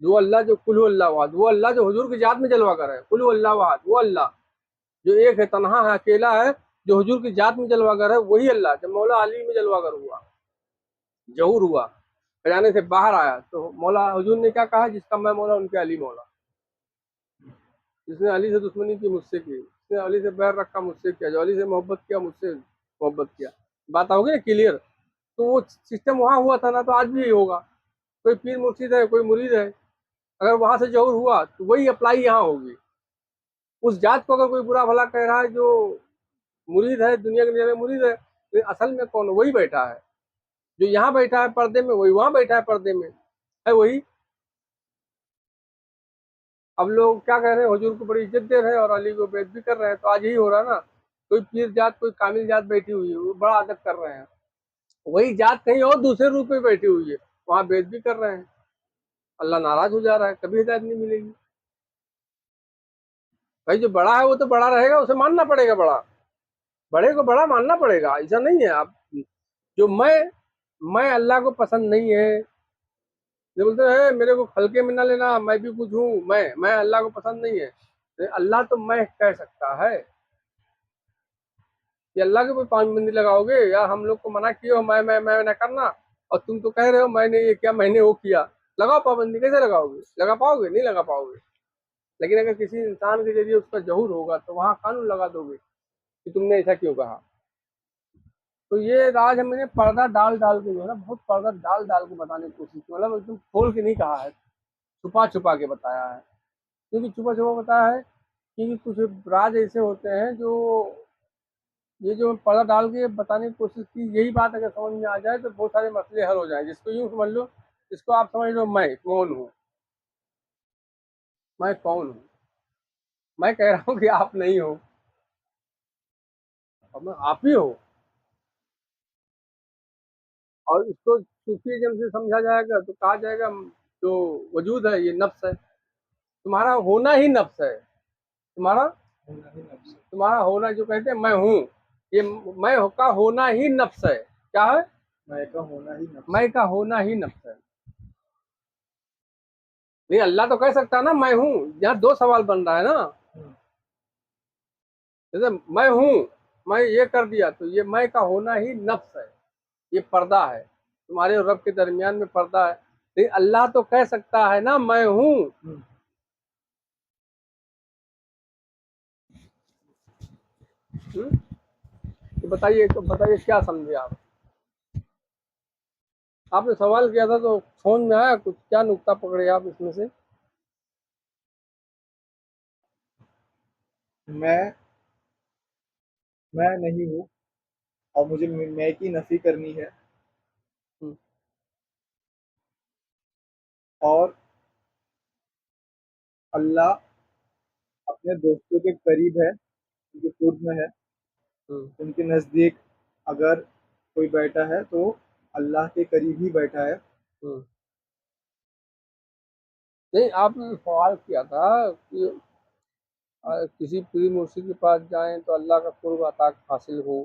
जो अल्लाह जो कुल हु अल्लाह अहद, वो अल्लाह जो हुजूर की जात में जलवा कर है। कुल हु अल्लाह अहद, वो अल्लाह जो एक है, तन्हा है, अकेला है, जो हुजूर की जात में जलवागर है, वही अल्लाह जब मौला अली में जलवागर हुआ, जहूर हुआ, खजाने से बाहर आया, तो मौला हुजूर ने क्या कहा? जिसका मैं मौला उनके अली मौला। जिसने अली से दुश्मनी की मुझसे की, जिसने अली से बैर रखा मुझसे किया, जो अली से मोहब्बत किया मुझसे मोहब्बत किया। बात होगी ना क्लियर? तो वो सिस्टम वहां हुआ था ना, तो आज भी यही होगा। कोई पीर मुर्शिद है, कोई मुरीद है, अगर वहां से जहूर हुआ तो वही अप्लाई यहाँ होगी। उस जात को अगर कोई बुरा भला कह रहा है, जो मुरीद है, दुनिया के नजर में मुरीद है, लेकिन असल में कौन? वही बैठा है जो यहाँ बैठा है पर्दे में, वही वहां बैठा है पर्दे में, है वही। अब लोग क्या कह रहे हैं? हुजूर को बड़ी इज्जत दे रहे हैं और अली को बेइज्जत भी कर रहे हैं, तो आज यही हो रहा है ना। कोई पीर जात, कोई कामिल जात बैठी हुई है, वो बड़ा अदब कर रहे हैं, वही जात कहीं और दूसरे रूप में बैठी हुई है, वहां बेइज्जत भी कर रहे हैं। अल्लाह नाराज हो जा रहा है, कभी हिदायत नहीं मिलेगी। भाई जो बड़ा है वो तो बड़ा रहेगा, उसे मानना पड़ेगा बड़ा, बड़े को बड़ा मानना पड़ेगा। ऐसा नहीं है आप जो मैं अल्लाह को पसंद नहीं है, ये बोलते हैं मेरे को हल्के में ना लेना, मैं भी कुछ हूँ, मैं अल्लाह को पसंद नहीं है। तो अल्लाह तो मैं कह सकता है कि अल्लाह के कोई पाबंदी लगाओगे? यार हम लोग को मना किए हो मैं ना करना, और तुम तो कह रहे हो मैंने ये किया, मैंने वो किया। लगाओ पाबंदी, कैसे लगाओगे? लगा पाओगे? नहीं लगा पाओगे। लेकिन अगर किसी इंसान के जरिए उसका जहूर होगा तो वहां कानून लगा दोगे कि तुमने ऐसा क्यों कहा। तो ये राज हमने पर्दा डाल डाल के जो है ना, बहुत पर्दा डाल डाल के बताने की कोशिश की, मतलब एकदम खोल के नहीं कहा है, छुपा छुपा के बताया है। क्योंकि छुपा छुपा बताया है क्योंकि कुछ राज ऐसे होते हैं जो, ये जो पर्दा डाल के बताने की कोशिश की, यही बात अगर समझ में आ जाए तो बहुत सारे मसले हल हो जाए। जिसको यूं समझ लो, इसको आप समझ लो मैं कौन हूँ, मैं कौन हूँ, मैं कह रहा हूँ कि आप नहीं हो और मैं आप ही हो। और इसको सूफीज़्म से समझा जाएगा तो कहा जाएगा जो वजूद है ये नफ्स है, तुम्हारा होना ही नफ्स है। तुम्हारा होना, जो कहते हैं मैं हूँ, ये का होना ही नफ्स है। क्या है? मैं का होना ही नफ्स है। नहीं, अल्लाह तो कह सकता है ना मैं हूँ। यहाँ दो सवाल बन रहा है ना, जैसे मैं हूँ, मैं ये कर दिया, तो ये मैं का होना ही नफ्स है, ये पर्दा है, तुम्हारे और रब के दरमियान में पर्दा है। लेकिन अल्लाह तो कह सकता है ना मैं हूँ। तो बताइए क्या समझे आप? आपने सवाल किया था तो समझ में आया कुछ? क्या नुक्ता पकड़े आप इसमें से? मैं मैं नहीं हूँ और मुझे मैं की नफी करनी है। हम्म, और अल्लाह अपने दोस्तों के करीब है, उनके कुर्ब में है। हम्म, उनके नज़दीक अगर कोई बैठा है तो अल्लाह के करीब ही बैठा है। हम्म। नहीं, आपने सवाल किया था कि किसी पीर मुर्शिद के पास जाएं तो अल्लाह का कुर्ब अता हासिल हो,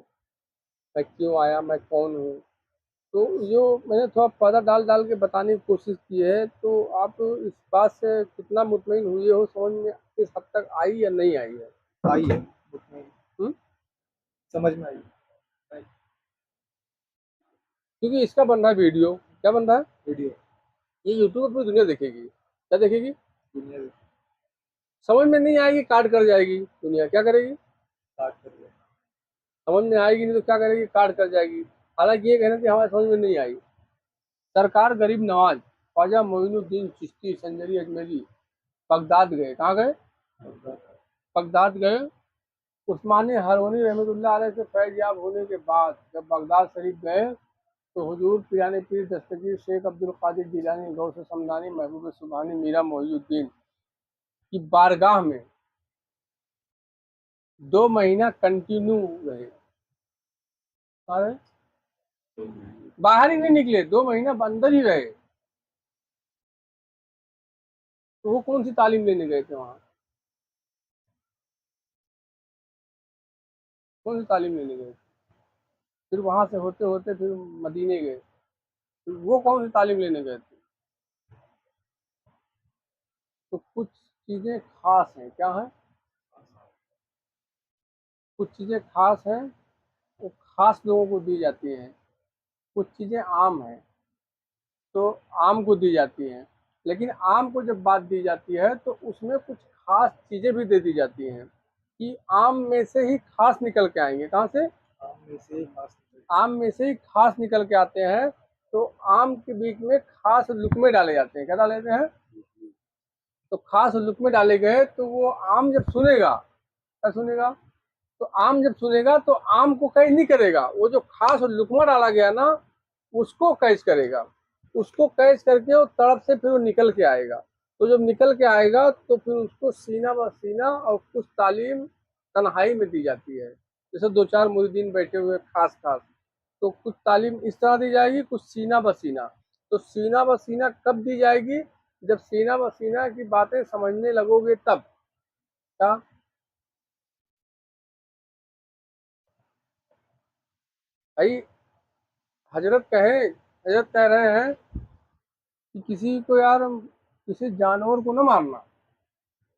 मैं क्यों आया, मैं कौन हूँ। तो जो मैंने थोड़ा पर्दा डाल डाल के बताने की कोशिश की है, तो आप इस बात से कितना मुतमईन हुए हो, समझ में किस हद तक आई या नहीं आई है? आई है उसमें। समझ में आई। क्योंकि इसका बन रहा है वीडियो, क्या बन रहा है, वीडियो ये यूट्यूब पर पूरी दुनिया देखेगी। क्या देखेगी? दुनिया में समझ में नहीं आएगी, काट कर जाएगी दुनिया, क्या करेगी? स्टार्ट कर दिया। समझ में आएगी नहीं तो क्या करेगी? काट कर जाएगी। हालांकि ये कहना कि हमारे समझ में नहीं आई। सरकार गरीब नवाज ख्वाजा मोइनुद्दीन चिश्ती संजरी अजमेरी बगदाद गए। कहाँ गए? बगदाद गए। उस्मानी हरवनी रहमतुल्लाह अलैह से फैज याब होने के बाद जब बगदाद शरीफ गए तो हुजूर पिराने पीर दस्तगीर शेख अब्दुल कादिर जिलानी गौस समदानी महबूब सुबहानी मीरा मोहिउद्दीन की बारगाह में 2 महीना कंटिन्यू रहे। अरे बाहर ही नहीं निकले, 2 महीना अंदर ही रहे। तो वो कौन सी तालीम लेने गए थे वहां? कौन सी तालीम लेने गए थे? फिर वहां से होते होते फिर मदीने गए, फिर वो कौन सी तालीम लेने गए थे? तो कुछ चीजें खास हैं। क्या है? कुछ चीजें खास हैं, वो खास लोगों को दी जाती हैं। कुछ चीजें आम हैं तो आम को दी जाती हैं। लेकिन आम को जब बात दी जाती है तो उसमें कुछ खास चीजें भी दे दी जाती हैं कि आम में से ही खास निकल के आएंगे। कहाँ से? आम में से ही खास आम में से ही खास निकल के आते हैं। तो आम के बीच में खास लुकमे डाले जाते हैं। क्या डाले जाते हैं? तो खास लुकमे डाले गए तो वो आम जब सुनेगा, क्या सुनेगा? तो आम जब सुनेगा तो आम को कैच नहीं करेगा, वो जो खास लुकमा डाला गया ना उसको कैच करेगा। उसको कैच करके वो तड़प से फिर वो निकल के आएगा। तो जब निकल के आएगा तो फिर उसको सीना ब सीना और कुछ तालीम तन्हाई में दी जाती है। जैसे 2-4 मुरीदीन बैठे हुए खास खास, तो कुछ तालीम इस तरह दी जाएगी, कुछ सीना ब सीना। तो सीना ब सीना कब दी जाएगी? जब सीना ब सीना की बातें समझने लगोगे तब। क्या? भाई हजरत कह रहे हैं कि किसी को यार किसी जानवर को न मारना।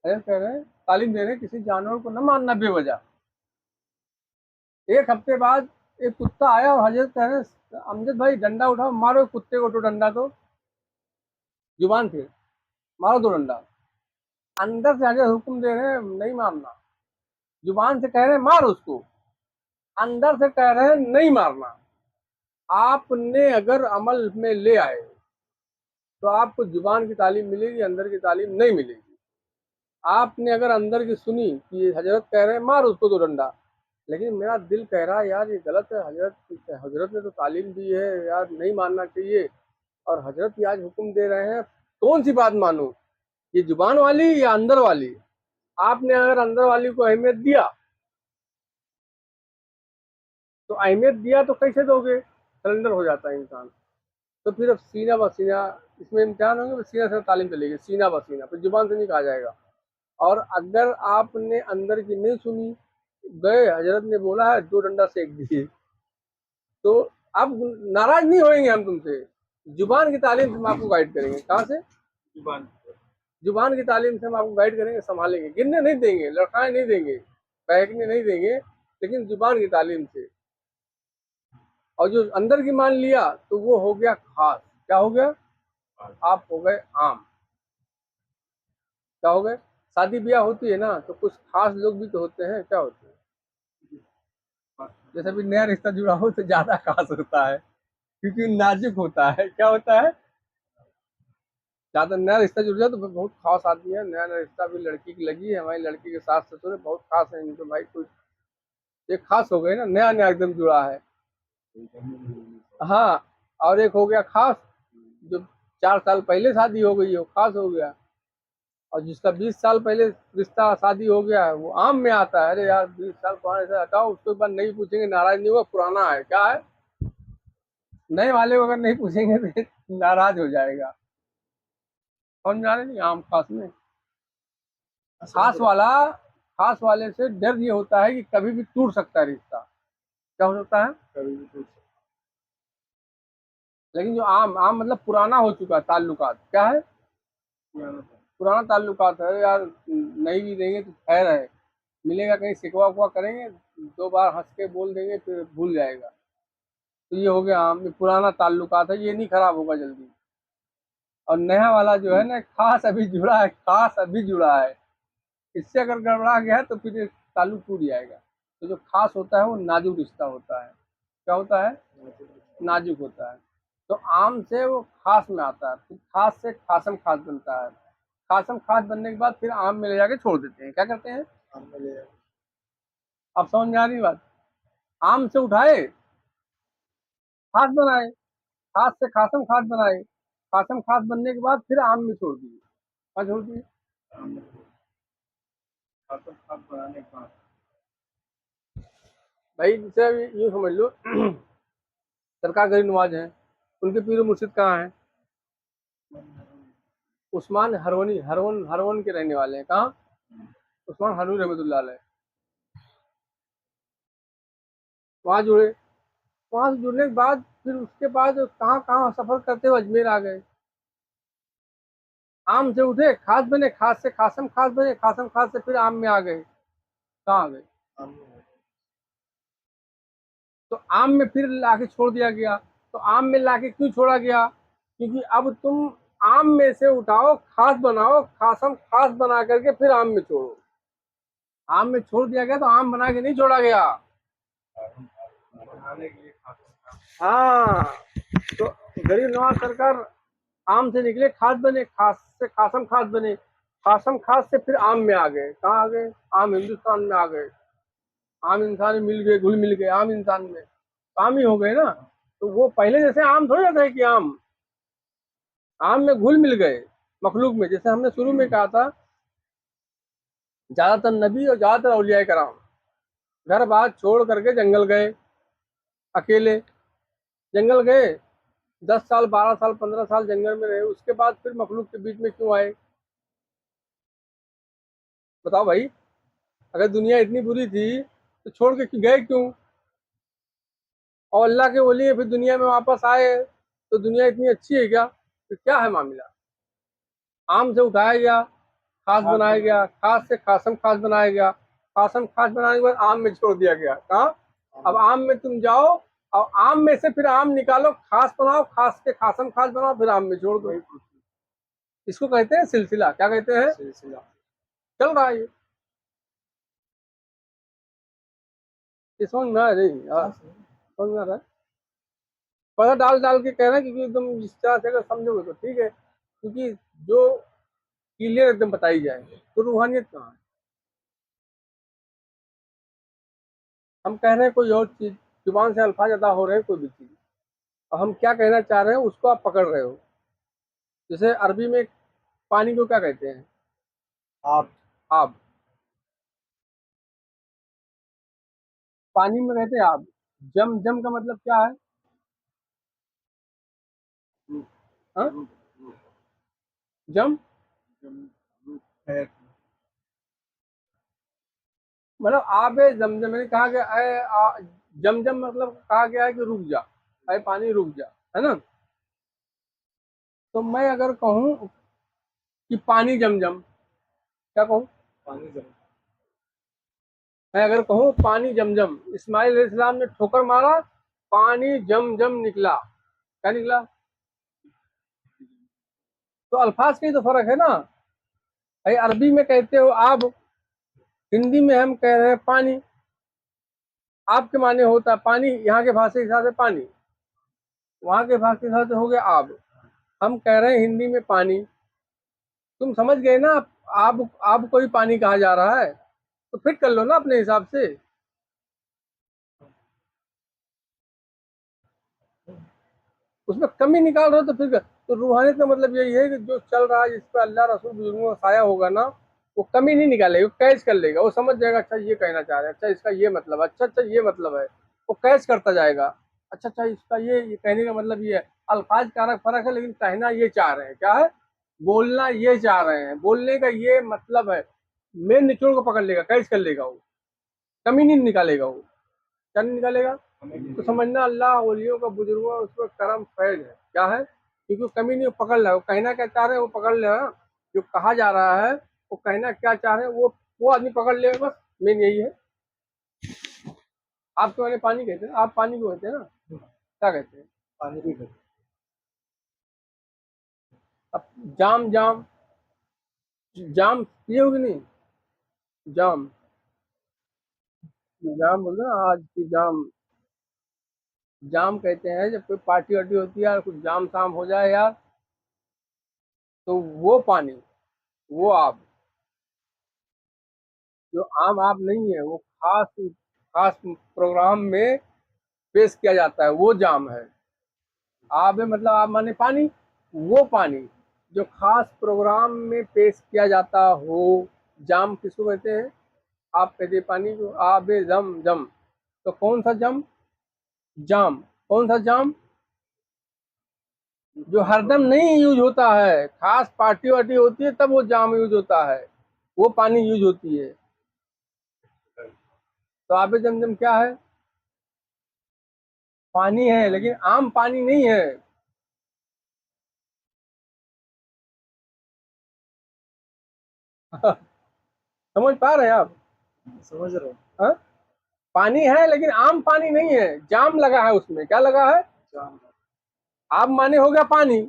हजरत कह रहे हैं, तालीम दे रहे हैं, किसी जानवर को न मारना बेवजह। एक हफ्ते बाद एक कुत्ता आया और हजरत कह रहे हैं अमजद भाई डंडा उठाओ, मारो कुत्ते को, तो डंडा तो जुबान से मारो, दो डंडा। अंदर से हजरत हुक्म दे रहे हैं नहीं मारना, जुबान से कह रहे हैं मार उसको, अंदर से कह रहे हैं नहीं मारना। आपने अगर अमल में ले आए तो आपको जुबान की तालीम मिलेगी, अंदर की तालीम नहीं मिलेगी। आपने अगर अंदर की सुनी कि हजरत कह रहे हैं मार उसको दो डंडा, लेकिन मेरा दिल कह रहा है यार ये गलत है, हजरत ने तो तालीम दी है यार नहीं मानना चाहिए, और हजरत ही आज हुक्म दे रहे हैं, कौन सी बात मानूं, ये जुबान वाली या अंदर वाली? आपने अगर अंदर वाली को अहमियत दिया तो अहमियत दिया तो कैसे दोगे? सरेंडर हो जाता है इंसान। तो फिर अब सीना ब सीना इसमें इम्तिहान होंगे, सीना से तालीम चलेगी, सीना ब सीना, फिर जुबान से नहीं कहा जाएगा। और अगर आपने अंदर की नहीं सुनी, गए हजरत ने बोला है 2 डंडा सेक दिए, तो अब नाराज नहीं होंगे हम तुमसे, जुबान की तालीम से हम आपको गाइड करेंगे। कहाँ से? जुबान। जुबान की तालीम से हम आपको गाइड करेंगे, संभालेंगे, गिरने नहीं देंगे, लड़काने नहीं देंगे, बहकने नहीं देंगे, लेकिन जुबान की तालीम से। और जो अंदर की मान लिया तो वो हो गया खास। क्या हो गया? आप हो गए आम। क्या हो गए? शादी ब्याह होती है ना तो कुछ खास लोग भी तो होते हैं। क्या होते हैं? जैसे भी नया रिश्ता जुड़ा हो तो ज्यादा खास होता है, क्योंकि नाजुक होता है। क्या होता है? ज्यादा नया रिश्ता जुड़ जाए तो बहुत खास आदमी है, नया नया रिश्ता भी लड़की की लगी है, हमारी लड़की के सास ससुर है, बहुत खास है इनको भाई, कुछ ये खास हो गए ना, नया नया एकदम जुड़ा है। हाँ, और एक हो गया खास जो 4 साल पहले शादी हो गई है, वो खास हो गया। और जिसका 20 साल पहले रिश्ता शादी हो गया है वो आम में आता है। अरे यार 20 साल पुराने से हटाओ, उसके बाद नहीं पूछेंगे, नाराज नहीं हुआ, पुराना है। क्या है? नए वाले को अगर नहीं पूछेंगे तो नाराज हो जाएगा। कौन जाने नहीं आम खास में। खास वाला, खास वाले से डर ये होता है कि कभी भी टूट सकता है रिश्ता। क्या हो सकता है? कभी भी कुछ लेकिन जो आम आम मतलब पुराना हो चुका है ताल्लुकात। क्या है? पुराना था। पुराना ताल्लुकात है यार, नहीं भी देंगे तो खैर है, मिलेगा कहीं शिकवा उकवा करेंगे, 2 बार हंस के बोल देंगे फिर भूल जाएगा। तो ये हो गया आम में पुराना ताल्लुकात है, ये नहीं खराब होगा जल्दी। और नया वाला जो है ना, खास अभी जुड़ा है, खास अभी जुड़ा है, इससे अगर गड़बड़ा गया है तो फिर ये ताल्लुक टूट जाएगा। तो जो खास होता है वो नाजुक रिश्ता होता है। क्या होता है? नाजुक होता है। तो आम से वो खास में आता है, फिर खास से खासम खास बनता है। खासम खास बनने के बाद फिर आम में ले जाके छोड़ देते हैं। क्या करते हैं? अब समझ में आ रही बात? आम से उठाए, खास बनाए, खास से खासम खास बनाए, खासम खास बनने के बाद फिर आम में छोड़ दिए। क्या छोड़ दिए? बनाने के बाद भाई जैसे अभी यूँ समझ लो सरकार गरीब नवाज हैं, उनके पीर मुर्शिद कहाँ हैं? उस्मान हरवनी, हरवन हरवन के रहने वाले हैं। कहाँ? उस्मान हरवनी रहमतुल्लाह अलैह। वहाँ जुड़े, वहाँ से जुड़ने के बाद फिर उसके बाद कहाँ कहाँ सफर करते हुए अजमेर आ गए। आम से उठे, खास बने, खास से खासम खास बने, खासम खास से फिर आम में आ गए। कहाँ आ गए? तो आम में फिर लाके छोड़ दिया गया। तो आम में लाके क्यों छोड़ा गया? क्योंकि अब तुम आम में से उठाओ, खास बनाओ, खासम खास बना करके फिर आम में छोड़ो। आम में छोड़ दिया गया तो आम बना के नहीं छोड़ा गया। बनाने के लिए हाँ, तो गरीब नवाज सरकार आम से निकले, खास बने, खास से खासम खास बने, खासम खास से फिर आम में आ गए। कहाँ आ गए? आम हिंदुस्तान में आ गए। आम इंसान में मिल गए, घुल मिल गए आम इंसान में, आम ही हो गए ना। तो वो पहले जैसे आम थोड़ी जाता है कि आम में घुल मिल गए मखलूक में। जैसे हमने शुरू में कहा था, ज्यादातर नबी और ज्यादातर औलिया कराम घर बार छोड़ करके जंगल गए, अकेले जंगल गए, 10 साल 12 साल 15 साल जंगल में रहे, उसके बाद फिर मखलूक के बीच में क्यों आए? बताओ भाई, अगर दुनिया इतनी बुरी थी तो छोड़ के गए क्यों? और अल्लाह के वली फिर दुनिया में वापस आए तो दुनिया इतनी अच्छी है क्या? फिर क्या है मामला? आम से उठाया गया, खास बनाया गया, खास से खासम खास बनाया गया, खासम खास बनाने के बाद आम में छोड़ दिया गया। कहाँ? अब आम में तुम जाओ और आम में से फिर आम निकालो, खास बनाओ, खास के खासम खास बनाओ, फिर आम में छोड़ दो। इसको कहते हैं सिलसिला। क्या कहते हैं? सिलसिला। चल रहा है ये समझ में आ रही यार? समझ में आ रहा है? पता डाल डाल के कह रहे हैं, क्योंकि तुम इस तरह से अगर समझोगे तो ठीक है, क्योंकि जो क्लियर एकदम बताई जाए तो रूहानियत कहाँ है? हम कह रहे हैं कोई और चीज, जुबान से अल्फाज अदा हो रहे हैं कोई भी चीज, और हम क्या कहना चाह रहे हैं उसको आप पकड़ रहे हो। जैसे अरबी में पानी को क्या कहते हैं? आप आब। पानी में कहते हैं आब। जम, जम का मतलब क्या है? हाँ? जम है। मतलब आब जमजम, मैंने कहा कि जमजम मतलब कहा गया है कि रुक जा, अरे पानी रुक जा, है ना? तो मैं अगर कहूँ कि पानी जमजम, क्या कहूँ? पानी जम मैं अगर कहूँ पानी जमजम, इस्माइल अलैहिस्सलाम ने ठोकर मारा, पानी जमजम निकला। क्या निकला? तो अल्फाज का ही तो फर्क है ना। भाई अरबी में कहते हो आब, हिंदी में हम कह रहे हैं पानी। आब के माने होता है पानी, यहाँ के भाषा के हिसाब से पानी, वहां के भाषा के हिसाब से हो गया आब। हम कह रहे हैं हिंदी में पानी, तुम समझ गए ना? आब कोई पानी कहा जा रहा है, तो फिट कर लो ना अपने हिसाब से। उसमें कमी निकाल रहे हो तो फिर तो रूहानियत का मतलब यही है कि जो चल रहा है, जिस पर अल्लाह रसूल बुजुर्गों का साया होगा ना, वो कमी नहीं निकालेगा, वो कैच कर लेगा, वो समझ जाएगा अच्छा ये कहना चाह रहे हैं, अच्छा इसका ये मतलब है, अच्छा अच्छा ये मतलब है, वो कैच करता जाएगा। अच्छा अच्छा इसका ये कहने का मतलब ये है। अल्फाज का अलग फर्क है, लेकिन कहना ये चाह रहे हैं, क्या है? बोलना ये चाह रहे हैं, बोलने का ये मतलब है। मेन निचोड़ को पकड़ लेगा, कैच कर लेगा वो, कमी नहीं निकालेगा वो। क्या नहीं निकालेगा? तो समझना अल्लाह वलियों का, बुजुर्गों का उस पर करम फैज है। क्या है? क्योंकि वो कमी नहीं, वो पकड़ रहा है, वो कहना क्या चाह रहे हैं वो पकड़ ले रहा है। जो कहा जा रहा है वो कहना क्या चाह रहे हैं वो आदमी पकड़ ले बस। मेन यही है। आप तो मैंने पानी कहते हैं, आप पानी को कहते हैं ना, क्या कहते हैं? पानी भी है। अब जाम जाम जाम पिए हो कि नहीं? जाम जाम बोल रहे ना, आज की जाम। जाम कहते हैं जब कोई पार्टी वार्टी होती है यार, कुछ जाम शाम हो जाए यार, तो वो पानी, वो आग, जो आम आम नहीं है, वो खास खास प्रोग्राम में पेश किया जाता है, वो जाम है। आब है मतलब आप माने पानी, वो पानी जो खास प्रोग्राम में पेश किया जाता हो, जाम किसको कहते हैं? आप कहते हैं पानी को आबे जम जम। तो कौन सा जम? जाम। कौन सा जाम? जो हरदम नहीं यूज होता है, खास पार्टी वार्टी होती है तब वो जाम यूज होता है, वो पानी यूज होती है। तो आबे जम जम क्या है? पानी है, लेकिन आम पानी नहीं है। समझ पा रहे हैं आप? समझ रहे हो? हाँ? पानी है लेकिन आम पानी नहीं है, जाम लगा है उसमें। क्या लगा है? जाम। आम माने हो गया पानी,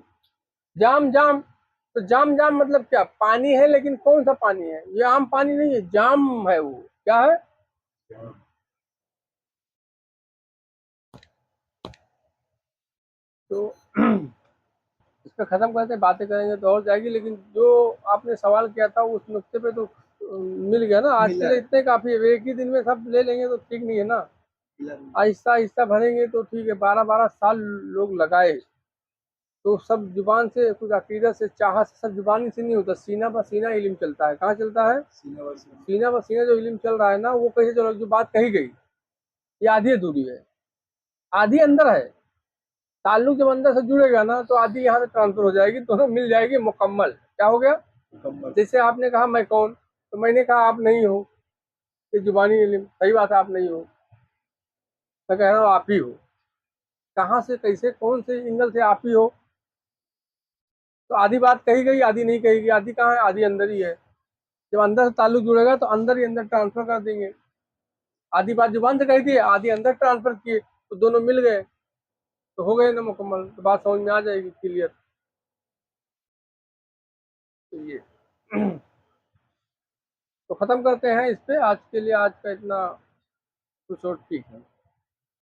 जाम जाम। तो जाम जाम मतलब क्या? पानी है लेकिन कौन सा पानी है? ये आम पानी नहीं है, जाम है। वो क्या है? तो इस पे खत्म करते हैं, बातें करेंगे तो और जाएगी, लेकिन जो आपने सवाल किया था उस नुक्ते पे तो मिल गया ना। आज मिला के लिए है। इतने काफी है, एक ही दिन में सब ले लेंगे तो ठीक नहीं है ना। मिला है। आहिस्ता आहिस्ता भरेंगे तो ठीक है। 12-12 साल लोग लगाए, तो सब जुबान से, कुछ अकीदत से, चाहत से, सब जुबानी से नहीं होता, सीना ब सीना इल्म चलता है। कहाँ चलता है? सीना ब सीना। सीना ब सीना जो इल्म चल रहा है ना, वो कैसे चलो? जो बात कही गई ये आधी अधूरी है, आधी अंदर है। ताल्लुक जब अंदर से जुड़ेगा ना तो आधी यहाँ से ट्रांसफर हो जाएगी, दोनों मिल जाएगी मुकम्मल। क्या हो गया? मुकम्मल। जैसे आपने कहा मैं कौन, तो मैंने कहा आप नहीं हो, ये जुबानी इल्म, सही बात है, आप नहीं हो। मैं कह रहा हूँ आप ही हो। कहाँ से, कैसे, कौन से एंगल से आप ही हो? तो आधी बात कही गई, आधी नहीं कही गई। आधी कहाँ है? आधी अंदर ही है। जब अंदर से ताल्लुक जुड़ेगा तो अंदर ही अंदर ट्रांसफर कर देंगे। आधी बात जुबान से कही थी, आधी अंदर ट्रांसफर किए, तो दोनों मिल गए, तो हो गए ना मुकम्मल। तो बात समझ में आ जाएगी क्लियर। तो ये तो खत्म करते हैं इस पे आज के लिए। आज का इतना कुछ और ठीक है।